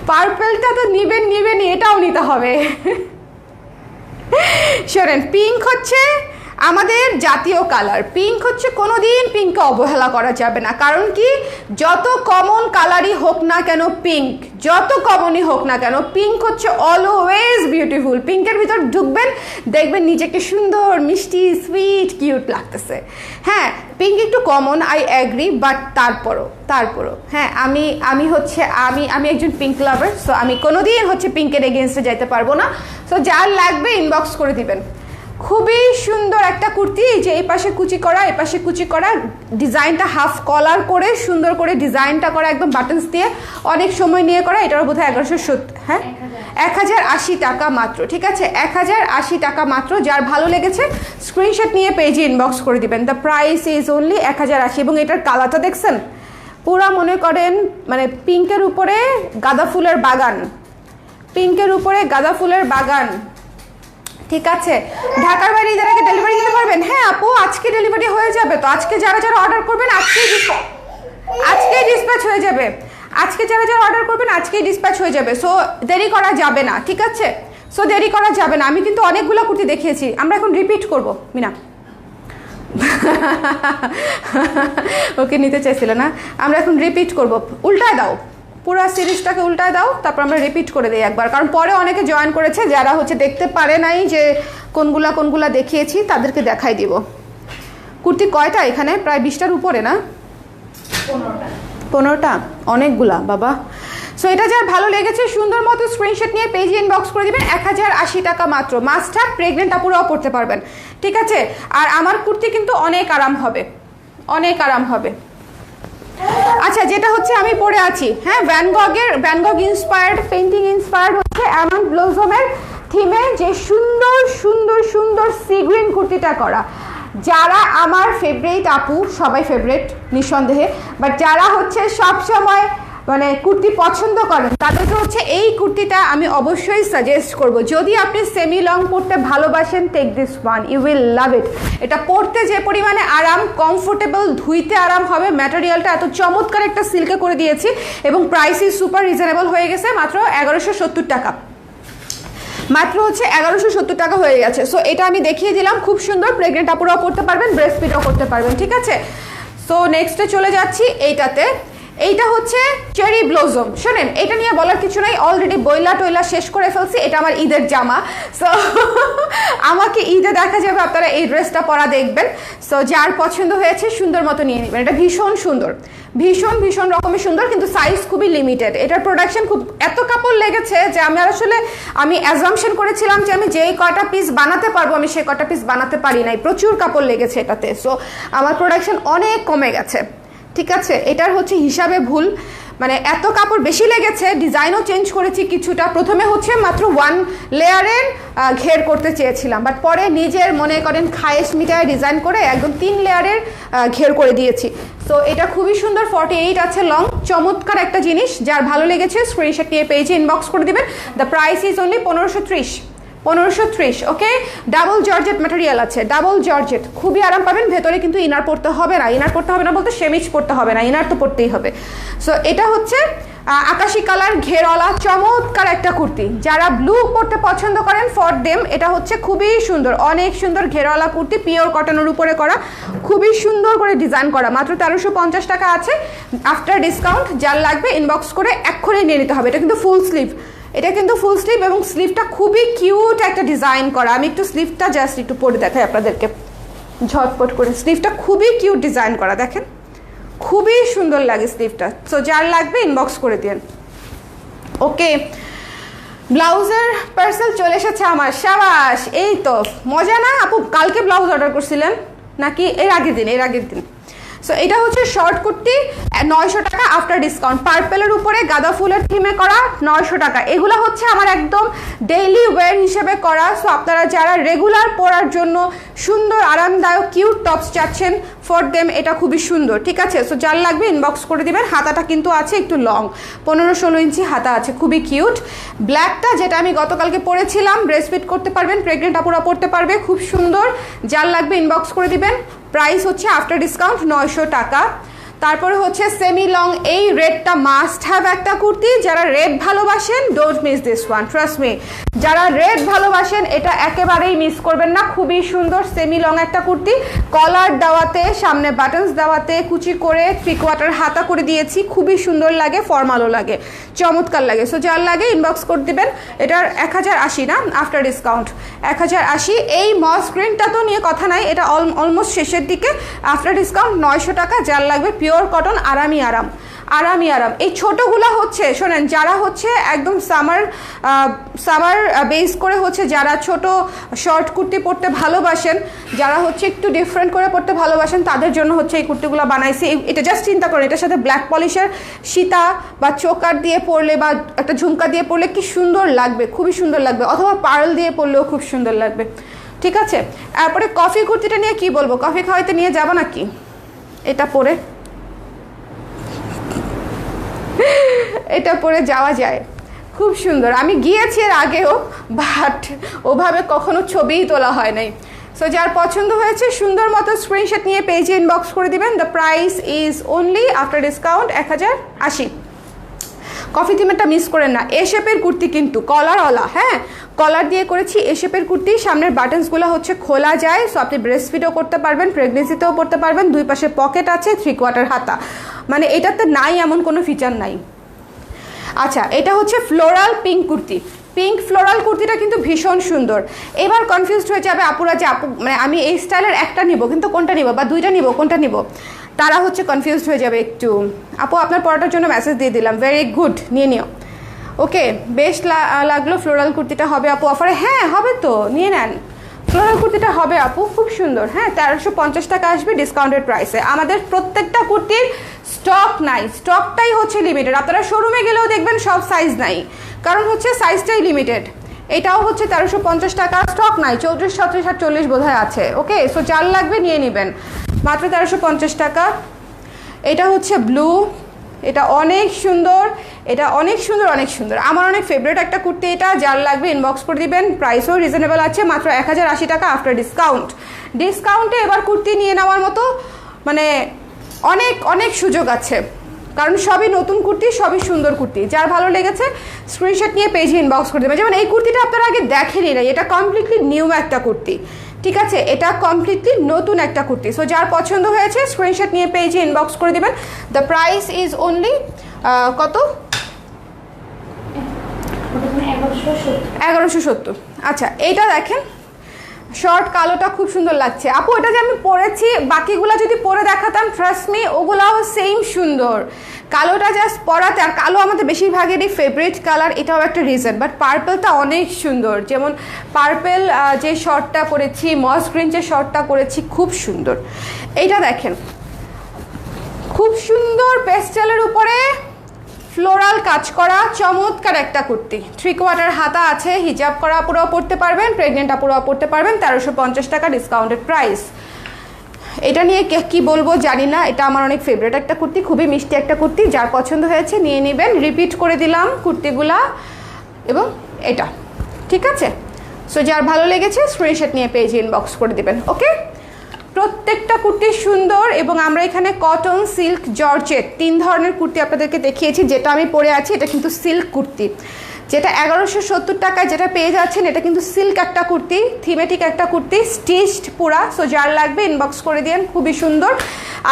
পার্পলটা তো নিবেনই, এটাও নিতে হবে। শোনেন, পিঙ্ক হচ্ছে আমাদের জাতীয় কালার পিঙ্ক হচ্ছে, কোনোদিন পিঙ্ককে অবহেলা করা যাবে না। কারণ কি, যত কমন কালারই হোক না কেন পিঙ্ক, যত কমনই হোক না কেন পিঙ্ক হচ্ছে অলওয়েজ বিউটিফুল। পিঙ্কের ভিতর ঢুকবেন, দেখবেন নিজেকে সুন্দর, মিষ্টি, সুইট, কিউট লাগতেছে। হ্যাঁ, পিঙ্ক একটু কমন, আই অ্যাগ্রি, বাট তারপরও হ্যাঁ, আমি একজন পিঙ্ক লাভার। সো আমি কোনোদিন হচ্ছে পিঙ্কের এগেনস্টে যাইতে পারবো না। সো যার লাগবে ইনবক্স করে দিবেন। খুবই সুন্দর একটা কুর্তি, যে এই পাশে কুচি করা, এই পাশে কুচি করা, ডিজাইনটা হাফ কলার করে সুন্দর করে ডিজাইনটা করা, একদম বাটনস দিয়ে অনেক সময় নিয়ে করা। এটার বোধহয় 1170, হ্যাঁ 1080 টাকা মাত্র। ঠিক আছে, 1080 টাকা মাত্র। যার ভালো লেগেছে স্ক্রিনশট নিয়ে পেজে ইনবক্স করে দিবেন। The price is only 1080। এবং এটার কালারটা দেখছেন, পুরা মনে করেন মানে পিঙ্কের উপরে গাঁদা ফুলের বাগান, পিঙ্কের উপরে গাঁদা ফুলের বাগান। ঠিক আছে, ঢাকার বাইরে যারা ডেলিভারি দিতে পারবেন? হ্যাঁ আপু, আজকে ডেলিভারি হয়ে যাবে। তো আজকে যারা অর্ডার করবেন আজকেই ডিসপ্যাচ হয়ে যাবে। আজকে যারা অর্ডার করবেন আজকেই ডিসপ্যাচ হয়ে যাবে। সো দেরি করা যাবে না, ঠিক আছে? সো দেরি করা যাবে না। আমি কিন্তু অনেকগুলো কুর্তি দেখিয়েছি, আমরা এখন রিপিট করব। মিনা ওকে নিতে চাইছিল না, আমরা এখন রিপিট করব। উল্টায় দাও, পুরো সিরিজটাকে উল্টায় দাও, তারপর আমরা রিপিট করে দিই একবার। কারণ পরে অনেকে জয়েন করেছে যারা হচ্ছে দেখতে পারে নাই যে কোনগুলা দেখিয়েছি, তাদেরকে দেখাই দিব। কুর্তি কয়টা এখানে? প্রায় 20টার উপরে না? 15টা, অনেকগুলা বাবা। সো এটা যার ভালো লেগেছে সুন্দর মতো স্ক্রিনশট নিয়ে পেজে ইনবক্স করে দিবেন। 1080 টাকা মাত্র। মাস্ট হ্যাভ, প্রেগনেন্ট আপুরাও পড়তে পারবেন। ঠিক আছে, আর আমার কুর্তি কিন্তু অনেক আরাম হবে, অনেক আরাম হবে। আচ্ছা, যেটা হচ্ছে আমি পরে আছি, হ্যাঁ ভ্যানগগ ইন্সপায়ার্ড, পেন্টিং ইন্সপায়ার্ড হচ্ছে এমন ব্লজমের থিমে যে সুন্দর সুন্দর সুন্দর সি গ্রিন কুর্তিটা করা। যারা আমার ফেভারিট আপু, সবাই ফেভারিট নিঃসন্দেহে, বাট যারা হচ্ছে সব সময় মানে কুর্তি পছন্দ করেন তাদেরকে হচ্ছে এই কুর্তিটা আমি অবশ্যই সাজেস্ট করব। যদি আপনি সেমি লং পরতে ভালোবাসেন, take this one, you will love it. এটা পরতে যে পরিমাণে আরাম, কমফোর্টেবল, ধুইতে আরাম হবে। ম্যাটেরিয়ালটা এত চমৎকার একটা সিল্কে করে দিয়েছি এবং প্রাইসই সুপার রিজনেবল হয়ে গেছে, মাত্র 1170 টাকা। মাত্র হচ্ছে 1170 টাকা হয়ে গেছে। সো এটা আমি দেখিয়ে দিলাম, খুব সুন্দর। প্রেগনেন্ট আপুরাও পড়তে পারবেন, ব্রেস্ট ফিটও করতে পারবেন। ঠিক আছে, সো নেক্সটে চলে যাচ্ছি এইটাতে। এইটা হচ্ছে চেরি ব্লজম। শোনেন, এটা নিয়ে বলার কিছু নাই, অলরেডি বইলা টইলা শেষ করে ফেলছি। এটা আমার ঈদের জামা। সো আমাকে ঈদে দেখা যাবে, আপনারা এই ড্রেসটা পরা দেখবেন। সো যার পছন্দ হয়েছে সুন্দর মতো নিয়ে নেবেন। এটা ভীষণ সুন্দর, ভীষণ রকমের সুন্দর, কিন্তু সাইজ খুবই লিমিটেড। এটার প্রোডাকশন খুব, এত কাপড় লেগেছে যে আমি অ্যাজাম্পশন করেছিলাম যে আমি যেই কটা পিস বানাতে পারবো আমি সেই কটা পিস বানাতে পারি নাই, প্রচুর কাপড় লেগেছে এটাতে। সো আমার প্রোডাকশন অনেক কমে গেছে। ঠিক আছে, এটার হচ্ছে হিসাবে ভুল, মানে এত কাপড় বেশি লেগেছে। ডিজাইনও চেঞ্জ করেছি কিছুটা। প্রথমে হচ্ছে মাত্র 1 লেয়ারের ঘের করতে চেয়েছিলাম, বাট পরে নিজের মনে করেন খায়েশ মিটায় ডিজাইন করে একদম 3 লেয়ারের ঘের করে দিয়েছি। সো এটা খুবই সুন্দর, 48 আছে লং, চমৎকার একটা জিনিস। যার ভালো লেগেছে স্ক্রিনশট নিয়ে পেজে ইনবক্স করে দিবেন। The price is only 1530। Okay, double georgette material আছে, ডাবল জর্জেট, খুবই আরাম পাবেন। ভেতরে কিন্তু ইনার পড়তে হবে না, বলতে সেমিজ পড়তে হবে না, ইনার তো পড়তেই হবে। সো এটা হচ্ছে আকাশি কালার ঘেরওয়ালা চমৎকার একটা কুর্তি। যারা ব্লু পরতে পছন্দ করেন, ফর দেম। এটা হচ্ছে খুবই সুন্দর, অনেক সুন্দর ঘেরওয়ালা কুর্তি, পিওর কটনের উপরে করা, খুবই সুন্দর করে ডিজাইন করা। মাত্র 1350 টাকা আছে আফটার ডিসকাউন্ট। যার লাগবে ইনবক্স করে এক্ষুনি নিয়ে নিতে হবে। এটা কিন্তু ফুল স্লিভ, এবং স্লিভটা খুবই কিউট একটা ডিজাইন করা। আমি একটু স্লিভটা জাস্ট একটু পরে দেখাই আপনাদেরকে ঝটপট করে। স্লিভটা খুবই কিউট ডিজাইন করা, দেখেন খুবই সুন্দর লাগে স্লিভটা। সো যার লাগবে ইনবক্স করে দিন। ওকে, ব্লাউজের পার্সেল চলে এসেছে আমার, সাবাস। এই তো মজা না আপু? কালকে ব্লাউজ অর্ডার করছিলেন নাকি এর আগের দিন? সো এটা হচ্ছে শর্ট কুর্তি, 900 টাকা আফটার ডিসকাউন্ট। পার্পেলের উপরে গাঁদা ফুলের থিমে করা, 900 টাকা। এগুলো হচ্ছে আমার একদম ডেইলি ওয়্যার হিসেবে করা। সো আপনারা যারা রেগুলার পরার জন্য সুন্দর আরামদায়ক কিউট টপস চাচ্ছেন, ফর দেম এটা খুবই সুন্দর। ঠিক আছে, সো যার লাগবে ইনবক্স করে দিবেন। হাতাটা কিন্তু আছে একটু লং, 15-16 ইঞ্চি হাতা আছে, খুবই কিউট। ব্ল্যাকটা যেটা আমি গতকালকে পরেছিলাম, ব্রেস্ট ফিট করতে পারবেন, প্রেগনেন্ট আপুরা পরতে পারবে, খুব সুন্দর। যার লাগবে ইনবক্স করে দিবেন। প্রাইস হচ্ছে আফটার ডিসকাউন্ট 900 টাকা। তারপরে হচ্ছে সেমি লং, এই রেডটা মাস্ট হ্যাভ একটা কুর্তি, যারা রেড ভালোবাসেন don't miss this one, trust me, যারা রেড ভালোবাসেন এটা একেবারেই মিস করবেন না। খুবই সুন্দর সেমি লং একটা কুর্তি, কলার দেওয়াতে, সামনে বাটনস দেওয়াতে, কুচি করে 3/4 হাতা করে দিয়েছি, খুবই সুন্দর লাগে, ফর্মালও লাগে, চমৎকার লাগে। সো যার লাগে ইনবক্স করে দিবেন। এটার 1080 না, আফটার ডিসকাউন্ট 1080। এই মস গ্রিনটা তো নিয়ে কথা নাই, এটা অলমোস্ট শেষের দিকে, আফটার ডিসকাউন্ট 900 টাকা। যার লাগবে পিওর কটন, আরামই আরাম, আরামই আরাম। এই ছোটোগুলো হচ্ছে শোনেন, যারা হচ্ছে একদম সামার বেস করে হচ্ছে, যারা ছোট শর্ট কুর্তি পরতে ভালোবাসেন, যারা হচ্ছে একটু ডিফারেন্ট করে পরতে ভালোবাসেন, তাদের জন্য হচ্ছে এই কুর্তিগুলো বানাইছি। এটা জাস্ট চিন্তা করেন, এটার সাথে ব্ল্যাক পলিশের সীতা বা চোকার দিয়ে পরলে বা একটা ঝুমকা দিয়ে পরলে কি সুন্দর লাগবে, খুবই সুন্দর লাগবে, অথবা পার্ল দিয়ে পরলেও খুব সুন্দর লাগবে। ঠিক আছে, তারপরে কফি কুর্তিটা নিয়ে কি বলবো, কফি খাওয়াইতে নিয়ে যাবো নাকি? এটা পরে, এটা পরে যাওয়া যায়, খুব সুন্দর। আমি গিয়েছি এর আগেও, বাট ওভাবে কখনো ছবিই তোলা হয় নাই। সো যার পছন্দ হয়েছে সুন্দর মতো স্ক্রিনশট নিয়ে পেজে ইনবক্স করে দিবেন। The price is only after discount 1080। Coffee থিমেরটা মিস করেন না। এ শেপের কুর্তি কিন্তু কলারওয়ালা, হ্যাঁ কলার দিয়ে করেছি। এ শেপের কুর্তি, সামনের বাটনসগুলো হচ্ছে খোলা যায়, সো আপনি ব্রেস্ট ফিডও করতে পারবেন, প্রেগনেন্সিতেও পরতে পারবেন। দুই পাশে পকেট আছে, 3/4 হাতা, মানে এটাতে নাই এমন কোনো ফিচার নাই। আচ্ছা, এটা হচ্ছে floral pink kurti. Pink floral কুর্তিটা কিন্তু ভীষণ সুন্দর। এবার কনফিউজড হয়ে যাবে আপুরা যে আপু মানে আমি এই স্টাইলের একটা নিব, কিন্তু কোনটা নিব বা দুইটা নিব, কোনটা নিব, তারা হচ্ছে কনফিউজড হয়ে যাবে একটু। আপু আপনার পড়াটার জন্য মেসেজ দিয়ে দিলাম, ভেরি গুড, নিয়ে নিও। ওকে, বেশ লাগলো। ফ্লোরাল কুর্তিটা হবে আপু অফারে? হ্যাঁ হবে তো, নিয়ে নেন। ফ্লোরাল কুর্তিটা হবে আপু, খুব সুন্দর। হ্যাঁ 1350 টাকা আসবে ডিসকাউন্টেড প্রাইসে। আমাদের প্রত্যেকটা কুর্তির স্টক নাই, স্টকটাই হচ্ছে লিমিটেড। আপনারা শোরুমে গেলেও দেখবেন সব সাইজ নাই, কারণ হচ্ছে সাইজটাই লিমিটেড। এটাও হচ্ছে 1350 টাকা, স্টক নাই, 34, 37, 48 বোধহয় আছে। ওকে, সো যার লাগবে নিয়ে নেবেন, মাত্র 1350 টাকা। এটা হচ্ছে ব্লু, এটা অনেক সুন্দর, এটা অনেক সুন্দর, অনেক সুন্দর, আমার অনেক ফেভারিট একটা কুর্তি এটা। যার লাগবে ইনবক্স করে দিবেন। প্রাইসও রিজনেবল আছে, মাত্র 1080 টাকা আফটার ডিসকাউন্ট। ডিসকাউন্টে এবার কুর্তি নিয়ে নেওয়ার মতো মানে অনেক অনেক সুযোগ আছে, কারণ সবই নতুন কুর্তি, সবই সুন্দর কুর্তি। যার ভালো লেগেছে স্ক্রিনশট নিয়ে পেজে ইনবক্স করে দেবেন। যেমন এই কুর্তিটা আপনারা আগে দেখেনি না, এটা কমপ্লিটলি নিউ একটা কুর্তি, ঠিক আছে, এটা কমপ্লিটলি নতুন একটা কুর্তি। সো যার পছন্দ হয়েছে স্ক্রিনশট নিয়ে পেজে ইনবক্স করে দেবেন। দ্য প্রাইস ইজ অনলি কত? 1170। আচ্ছা, এইটা দেখেন, শর্ট কালোটা খুব সুন্দর লাগছে আপু। এটা যে আমি পরেছি, বাকিগুলো যদি পরে দেখাতাম ট্রাস্ট মি ওগুলাও সেম সুন্দর। কালোটা জাস্ট পরাতে, আর কালো আমাদের বেশিরভাগেরই ফেভারিট কালার, এটাও একটা রিজন। বাট পার্পলটা অনেক সুন্দর, যেমন পার্পল যে শর্টটা করেছি, মস গ্রিন যে শর্টটা করেছি, খুব সুন্দর। এইটা দেখেন, খুব সুন্দর পেস্টেলের উপরে ফ্লোরাল কাজ করা চমৎকার একটা কুর্তি। 3/4 হাতা আছে, হিজাব করা আপুরাও পরতে পারবেন, প্রেগনেন্ট আপুরাও পরতে পারবেন। 1350 টাকা ডিসকাউন্টেড প্রাইস। এটা নিয়ে কি বলবো জানি না, এটা আমার অনেক ফেভারিট একটা কুর্তি, খুবই মিষ্টি একটা কুর্তি। যার পছন্দ হয়েছে নিয়ে নেবেন। রিপিট করে দিলাম কুর্তিগুলা এবং এটা, ঠিক আছে। সো যার ভালো লেগেছে স্ক্রিনশট নিয়ে পেজে ইনবক্স করে দিবেন। ওকে, প্রত্যেকটা কুর্তি সুন্দর। এবং আমরা এখানে কটন, সিল্ক, জর্জেট 3 ধরনের কুর্তি আপনাদেরকে দেখিয়েছি। যেটা আমি পরে আছি এটা কিন্তু সিল্ক কুর্তি, যেটা 1170 টাকায় যেটা পেয়ে যাচ্ছেন, এটা কিন্তু সিল্ক একটা কুর্তি, থিমেটিক একটা কুর্তি, স্টিচড পুরা। সো যার লাগবে ইনবক্স করে দিন, খুবই সুন্দর।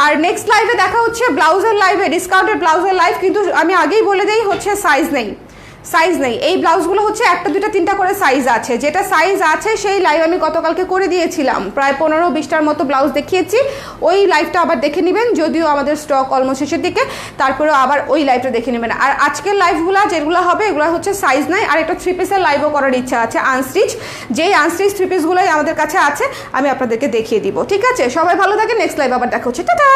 আর নেক্সট লাইভে দেখা হচ্ছে ব্লাউজের লাইভে, ডিসকাউন্টেড ব্লাউজের লাইভ। কিন্তু আমি আগেই বলে দিই হচ্ছে সাইজ নেই, সাইজ নেই। এই ব্লাউজগুলো হচ্ছে 1টা 2টা 3টা করে সাইজ আছে। যেটা সাইজ আছে সেই লাইভ আমি গতকালকে করে দিয়েছিলাম, প্রায় 15-20টার মতো ব্লাউজ দেখিয়েছি। ওই লাইভটা আবার দেখে নেবেন, যদিও আমাদের স্টক অলমোস্ট শেষের দিকে, তারপরেও আবার ওই লাইভটা দেখে নেবেন। আর আজকের লাইভগুলো যেগুলো হবে এগুলো হচ্ছে সাইজ নাই। আর একটা 3 পিসের লাইভও করার ইচ্ছা আছে, আনস্টিচ। যেই আনস্টিচ 3 পিসগুলোই আমাদের কাছে আছে আমি আপনাদেরকে দেখিয়ে দিব, ঠিক আছে। সবাই ভালো থাকেন, নেক্সট লাইভ আবার দেখা হচ্ছে, টাটা।